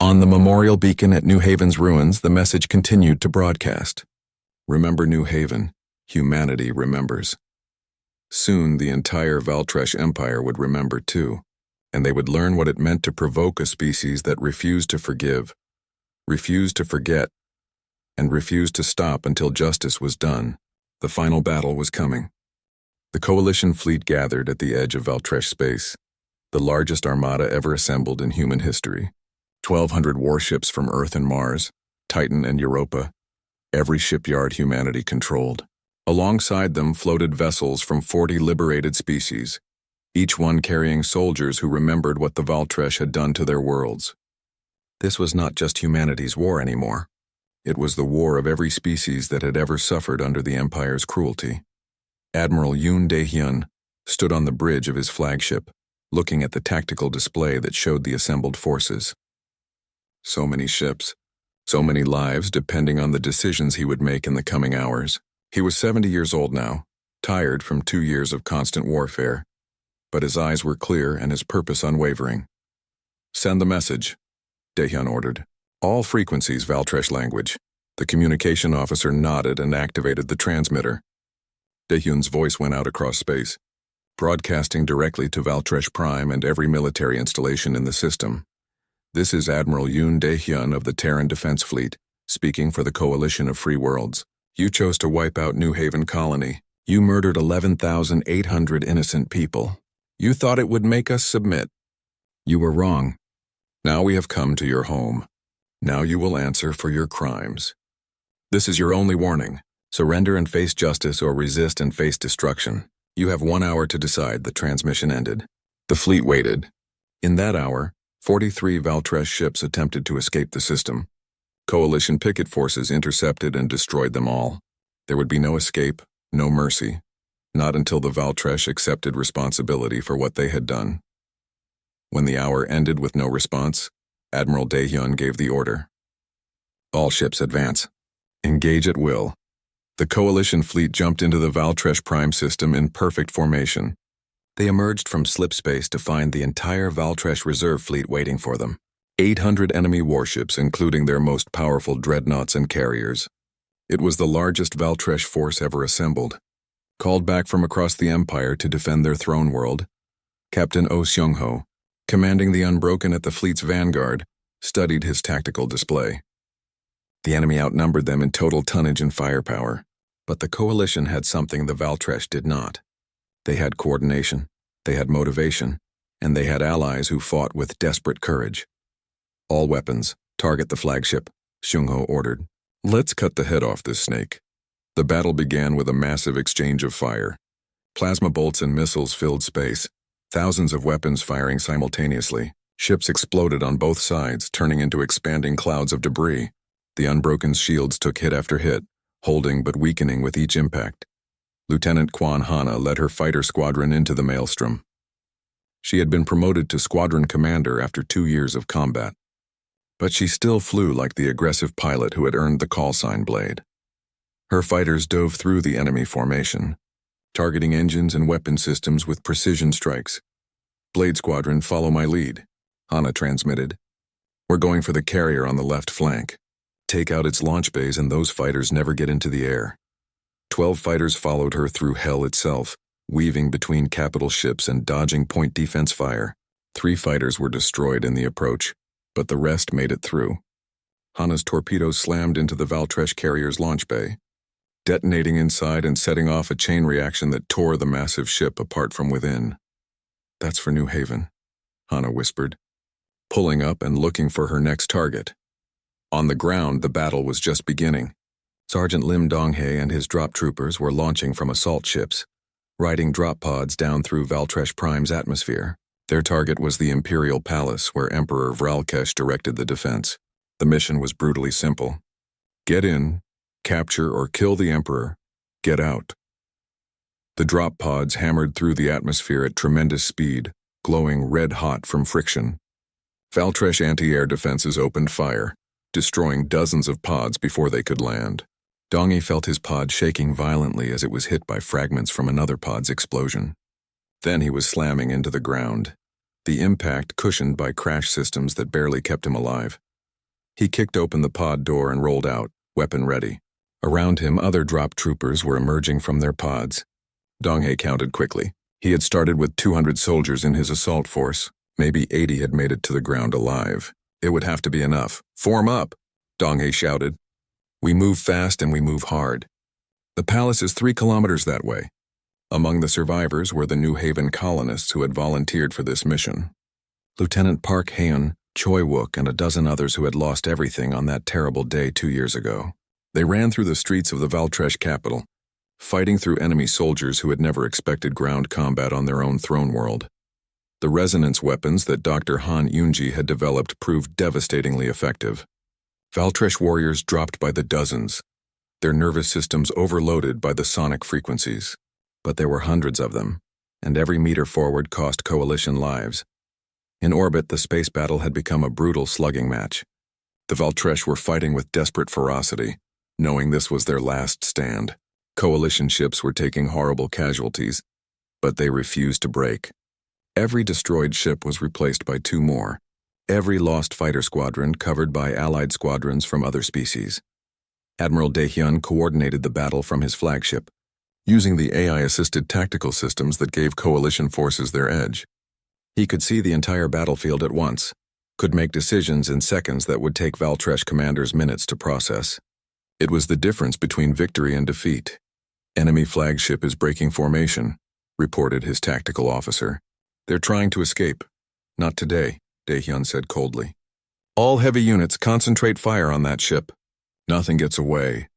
Speaker 1: On the memorial beacon at New Haven's ruins, the message continued to broadcast. Remember New Haven. Humanity remembers. Soon the entire Valtresh Empire would remember too, and they would learn what it meant to provoke a species that refused to forgive, refused to forget, and refused to stop until justice was done. The final battle was coming. The coalition fleet gathered at the edge of Valtresh space, the largest armada ever assembled in human history. 1,200 warships from Earth and Mars, Titan and Europa, every shipyard humanity controlled. Alongside them floated vessels from 40 liberated species, each one carrying soldiers who remembered what the Valtresh had done to their worlds. This was not just humanity's war anymore. It was the war of every species that had ever suffered under the Empire's cruelty. Admiral Yoon Dae-hyun stood on the bridge of his flagship, looking at the tactical display that showed the assembled forces. So many ships, so many lives depending on the decisions he would make in the coming hours. He was 70 years old now, tired from 2 years of constant warfare, but his eyes were clear and his purpose unwavering. "Send the message," Dae-hyun ordered. "All frequencies, Valtresh language." The communication officer nodded and activated the transmitter. Dae-hyun's voice went out across space, broadcasting directly to Valtresh Prime and every military installation in the system. "This is Admiral Yoon Dae-hyun of the Terran Defense Fleet, speaking for the Coalition of Free Worlds. You chose to wipe out New Haven Colony. You murdered 11,800 innocent people. You thought it would make us submit. You were wrong. Now we have come to your home. Now you will answer for your crimes. This is your only warning. Surrender and face justice or resist and face destruction. You have 1 hour to decide." The transmission ended. The fleet waited. In that hour, 43 Valtresh ships attempted to escape the system. Coalition picket forces intercepted and destroyed them all. There would be no escape, no mercy, not until the Valtresh accepted responsibility for what they had done. When the hour ended with no response, Admiral Dae-hyun gave the order. "All ships advance. Engage at will." The Coalition fleet jumped into the Valtresh Prime system in perfect formation. They emerged from slip space to find the entire Valtresh reserve fleet waiting for them. 800 enemy warships, including their most powerful dreadnoughts and carriers. It was the largest Valtresh force ever assembled. Called back from across the Empire to defend their throne world, Captain Oh Seung-ho, commanding the Unbroken at the fleet's vanguard, studied his tactical display. The enemy outnumbered them in total tonnage and firepower, but the Coalition had something the Valtresh did not. They had coordination, they had motivation, and they had allies who fought with desperate courage. "All weapons, target the flagship," Seung-ho ordered. "Let's cut the head off this snake." The battle began with a massive exchange of fire. Plasma bolts and missiles filled space, thousands of weapons firing simultaneously. Ships exploded on both sides, turning into expanding clouds of debris. The Unbroken's shields took hit after hit, holding but weakening with each impact. Lieutenant Kwan Hana led her fighter squadron into the maelstrom. She had been promoted to squadron commander after 2 years of combat. But she still flew like the aggressive pilot who had earned the callsign Blade. Her fighters dove through the enemy formation, targeting engines and weapon systems with precision strikes. "Blade Squadron, follow my lead," Hana transmitted. "We're going for the carrier on the left flank. Take out its launch bays and those fighters never get into the air." 12 fighters followed her through hell itself, weaving between capital ships and dodging point defense fire. 3 fighters were destroyed in the approach, but the rest made it through. Hana's torpedoes slammed into the Valtresh carrier's launch bay, detonating inside and setting off a chain reaction that tore the massive ship apart from within. "That's for New Haven," Hana whispered, pulling up and looking for her next target. On the ground, the battle was just beginning. Sergeant Lim Dong-hae and his drop troopers were launching from assault ships, riding drop pods down through Valtresh Prime's atmosphere. Their target was the Imperial Palace, where Emperor Vralkesh directed the defense. The mission was brutally simple. Get in, capture or kill the Emperor, get out. The drop pods hammered through the atmosphere at tremendous speed, glowing red-hot from friction. Valtresh anti-air defenses opened fire, destroying dozens of pods before they could land. Dong-hae felt his pod shaking violently as it was hit by fragments from another pod's explosion. Then he was slamming into the ground, the impact cushioned by crash systems that barely kept him alive. He kicked open the pod door and rolled out, weapon ready. Around him, other drop troopers were emerging from their pods. Dong-hae counted quickly. He had started with 200 soldiers in his assault force. Maybe 80 had made it to the ground alive. It would have to be enough. "Form up," Dong-hae shouted. "We move fast and we move hard. The palace is 3 kilometers that way." Among the survivors were the New Haven colonists who had volunteered for this mission. Lieutenant Park Haeun, Choi Wook and a dozen others who had lost everything on that terrible day 2 years ago. They ran through the streets of the Valtresh capital, fighting through enemy soldiers who had never expected ground combat on their own throne world. The resonance weapons that Dr. Han Yunji had developed proved devastatingly effective. Valtresh warriors dropped by the dozens, their nervous systems overloaded by the sonic frequencies. But there were hundreds of them, and every meter forward cost Coalition lives. In orbit, the space battle had become a brutal slugging match. The Valtresh were fighting with desperate ferocity, knowing this was their last stand. Coalition ships were taking horrible casualties, but they refused to break. Every destroyed ship was replaced by 2 more, every lost fighter squadron covered by allied squadrons from other species. Admiral Daehyun coordinated the battle from his flagship, using the AI-assisted tactical systems that gave Coalition forces their edge. He could see the entire battlefield at once, could make decisions in seconds that would take Valtresh commanders minutes to process. It was the difference between victory and defeat. "Enemy flagship is breaking formation," reported his tactical officer. "They're trying to escape." "Not today," Daehyun said coldly. "All heavy units concentrate fire on that ship. Nothing gets away."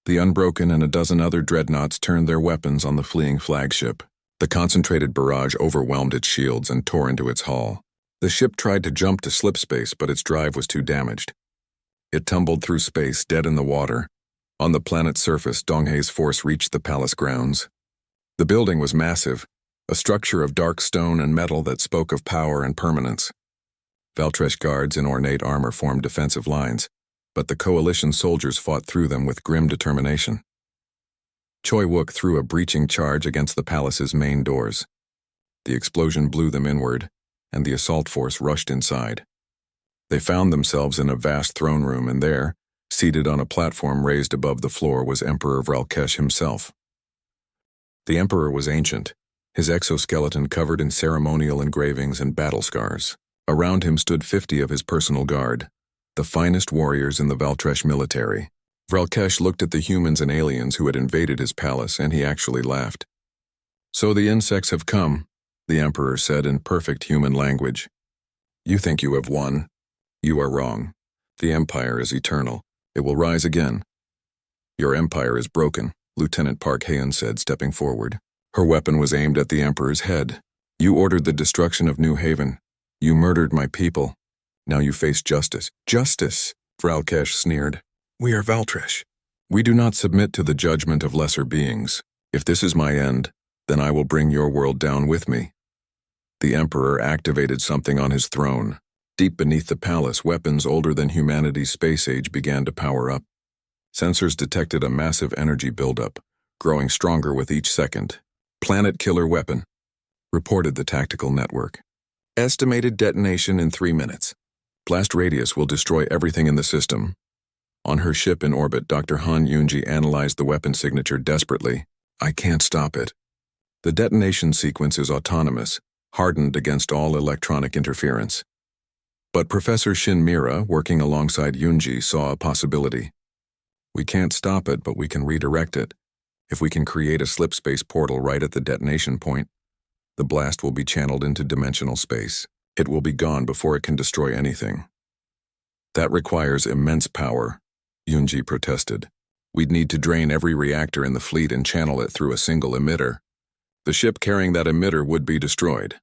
Speaker 1: The Unbroken and a dozen other dreadnoughts turned their weapons on the fleeing flagship. The concentrated barrage overwhelmed its shields and tore into its hull. The ship tried to jump to slip space, but its drive was too damaged. It tumbled through space, dead in the water. On the planet's surface, Donghai's force reached the palace grounds. The building was massive, a structure of dark stone and metal that spoke of power and permanence. Valtresh guards in ornate armor formed defensive lines, but the Coalition soldiers fought through them with grim determination. Choi Wook threw a breaching charge against the palace's main doors. The explosion blew them inward, and the assault force rushed inside. They found themselves in a vast throne room, and there, seated on a platform raised above the floor, was Emperor Vralkesh himself. The Emperor was ancient, his exoskeleton covered in ceremonial engravings and battle scars. Around him stood 50 of his personal guard, the finest warriors in the Valtresh military. Vralkesh looked at the humans and aliens who had invaded his palace, and he actually laughed. "So the insects have come," the Emperor said in perfect human language. "You think you have won. You are wrong. The Empire is eternal. It will rise again." "Your empire is broken," Lieutenant Park Haeun said, stepping forward. Her weapon was aimed at the Emperor's head. "You ordered the destruction of New Haven. You murdered my people. Now you face justice." "Justice?" Vralkesh sneered. "We are Valtresh. We do not submit to the judgment of lesser beings. If this is my end, then I will bring your world down with me." The Emperor activated something on his throne. Deep beneath the palace, weapons older than humanity's space age began to power up. Sensors detected a massive energy buildup, growing stronger with each second. "Planet killer weapon," reported the tactical network. "Estimated detonation in 3 minutes. Blast radius will destroy everything in the system." On her ship in orbit, Dr. Han Yunji analyzed the weapon signature desperately. "I can't stop it." The detonation sequence is autonomous, hardened against all electronic interference. But Professor Shin Mira, working alongside Yunji, saw a possibility. "We can't stop it, but we can redirect it. If we can create a slip-space portal right at the detonation point, the blast will be channeled into dimensional space. It will be gone before it can destroy anything." "That requires immense power," Yunji protested. "We'd need to drain every reactor in the fleet and channel it through a single emitter. The ship carrying that emitter would be destroyed."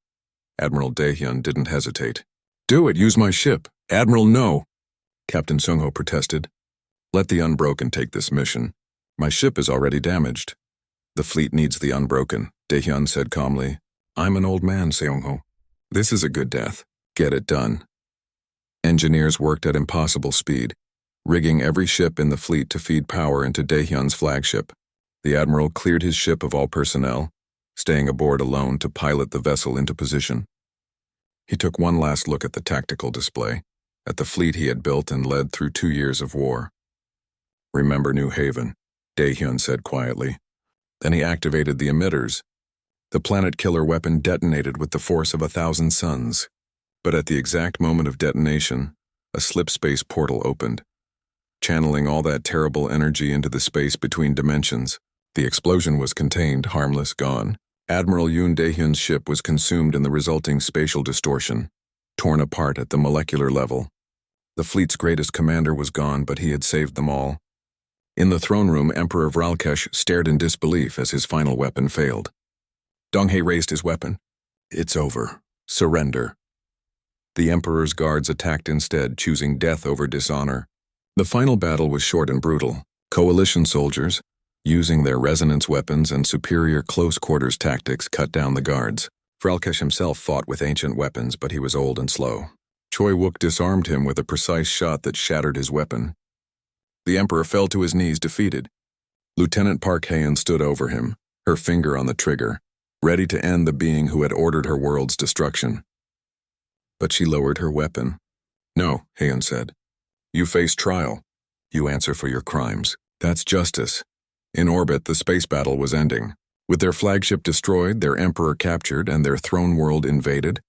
Speaker 1: Admiral Daehyun didn't hesitate. "Do it, use my ship." "Admiral, no," Captain Seungho protested. "Let the Unbroken take this mission. My ship is already damaged." "The fleet needs the Unbroken," Daehyun said calmly. "I'm an old man, Seungho. This is a good death. Get it done." Engineers worked at impossible speed, rigging every ship in the fleet to feed power into Daehyun's flagship. The Admiral cleared his ship of all personnel, staying aboard alone to pilot the vessel into position. He took one last look at the tactical display, at the fleet he had built and led through 2 years of war. "Remember New Haven," Daehyun said quietly. Then he activated the emitters. The planet killer weapon detonated with the force of 1,000 suns. But at the exact moment of detonation, a slip-space portal opened, channeling all that terrible energy into the space between dimensions. The explosion was contained, harmless, gone. Admiral Yoon Daehyun's ship was consumed in the resulting spatial distortion. torn apart at the molecular level. The fleet's greatest commander was gone, but he had saved them all. In the throne room, Emperor Vralkesh stared in disbelief as his final weapon failed. Donghae raised his weapon. "It's over. Surrender." The Emperor's guards attacked instead, choosing death over dishonor. The final battle was short and brutal. Coalition soldiers, using their resonance weapons and superior close-quarters tactics, cut down the guards. Vralkesh himself fought with ancient weapons, but he was old and slow. Choi Wook disarmed him with a precise shot that shattered his weapon. The Emperor fell to his knees, defeated. Lieutenant Park Hae-in stood over him, her finger on the trigger, ready to end the being who had ordered her world's destruction. But she lowered her weapon. "No," Hae-in said. "You face trial. You answer for your crimes. That's justice." In orbit, the space battle was ending. With their flagship destroyed, their emperor captured, and their throne world invaded,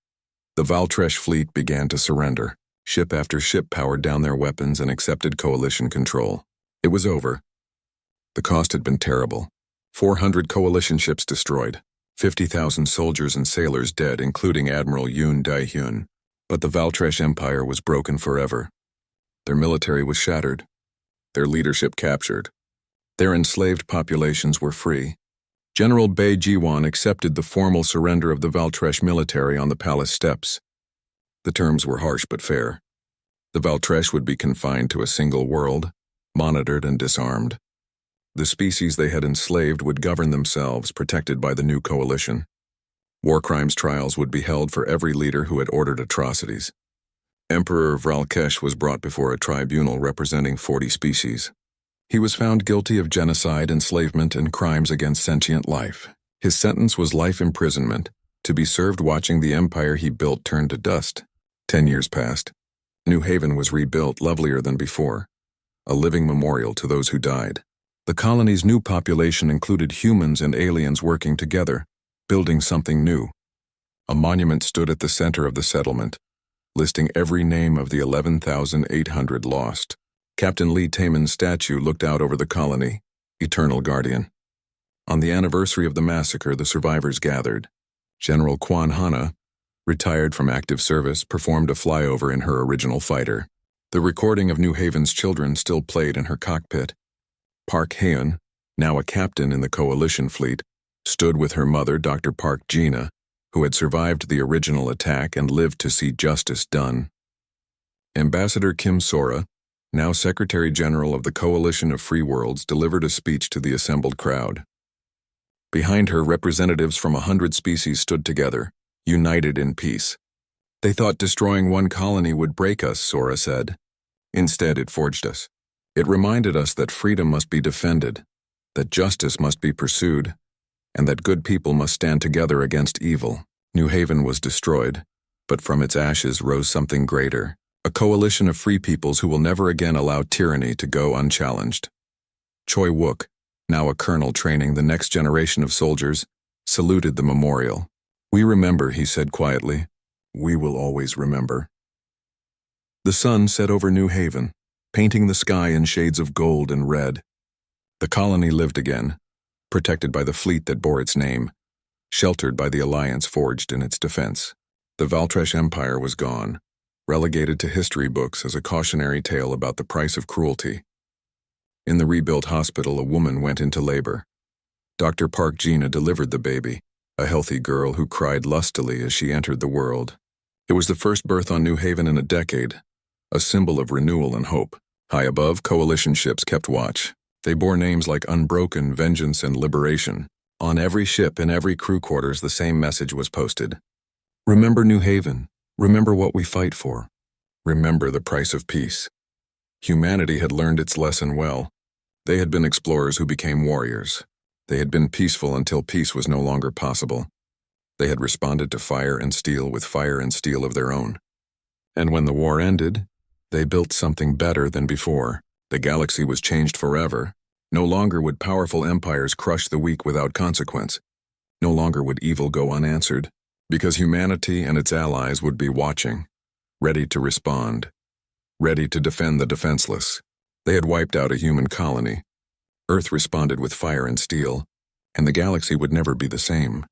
Speaker 1: the Valtresh fleet began to surrender. Ship after ship powered down their weapons and accepted coalition control. It was over. The cost had been terrible. 400 coalition ships destroyed, 50,000 soldiers and sailors dead, including Admiral Yoon Dae-hyun. But the Valtresh Empire was broken forever. Their military was shattered. Their leadership captured. Their enslaved populations were free. General Bae Ji-won accepted the formal surrender of the Valtresh military on the palace steps. The terms were harsh but fair. The Valtresh would be confined to a single world, monitored and disarmed. The species they had enslaved would govern themselves, protected by the new coalition. War crimes trials would be held for every leader who had ordered atrocities. Emperor Vralkesh was brought before a tribunal representing 40 species. He was found guilty of genocide, enslavement, and crimes against sentient life. His sentence was life imprisonment, to be served watching the empire he built turn to dust. 10 years passed. New Haven was rebuilt, lovelier than before, a living memorial to those who died. The colony's new population included humans and aliens working together, building something new. A monument stood at the center of the settlement, listing every name of the 11,800 lost. Captain Lee Taemin's statue looked out over the colony, eternal guardian. On the anniversary of the massacre, the survivors gathered. General Kwan Hana, retired from active service, performed a flyover in her original fighter. The recording of New Haven's children still played in her cockpit. Park Hae-in, now a captain in the coalition fleet, stood with her mother, Dr. Park Gina, who had survived the original attack and lived to see justice done. Ambassador Kim Sora, now Secretary General of the Coalition of Free Worlds, delivered a speech to the assembled crowd. Behind her, representatives from 100 species stood together, united in peace. "They thought destroying one colony would break us," Sora said. "Instead, it forged us. It reminded us that freedom must be defended, that justice must be pursued, and that good people must stand together against evil." New Haven was destroyed, but from its ashes rose something greater, a coalition of free peoples who will never again allow tyranny to go unchallenged. Choi Wook, now a colonel training the next generation of soldiers, saluted the memorial. "We remember," he said quietly. "We will always remember." The sun set over New Haven, painting the sky in shades of gold and red. The colony lived again, protected by the fleet that bore its name, sheltered by the alliance forged in its defense. The Valtresh Empire was gone, relegated to history books as a cautionary tale about the price of cruelty. In the rebuilt hospital, a woman went into labor. Dr. Park Gina delivered the baby, a healthy girl who cried lustily as she entered the world. It was the first birth on New Haven in a decade, a symbol of renewal and hope. High above, coalition ships kept watch. They bore names like Unbroken, Vengeance, and Liberation. On every ship in every crew quarters, the same message was posted. "Remember New Haven. Remember what we fight for. Remember the price of peace." Humanity had learned its lesson well. They had been explorers who became warriors. They had been peaceful until peace was no longer possible. They had responded to fire and steel with fire and steel of their own. And when the war ended, they built something better than before. The galaxy was changed forever. No longer would powerful empires crush the weak without consequence. No longer would evil go unanswered, because humanity and its allies would be watching, ready to respond, ready to defend the defenseless. They had wiped out a human colony. Earth responded with fire and steel, and the galaxy would never be the same.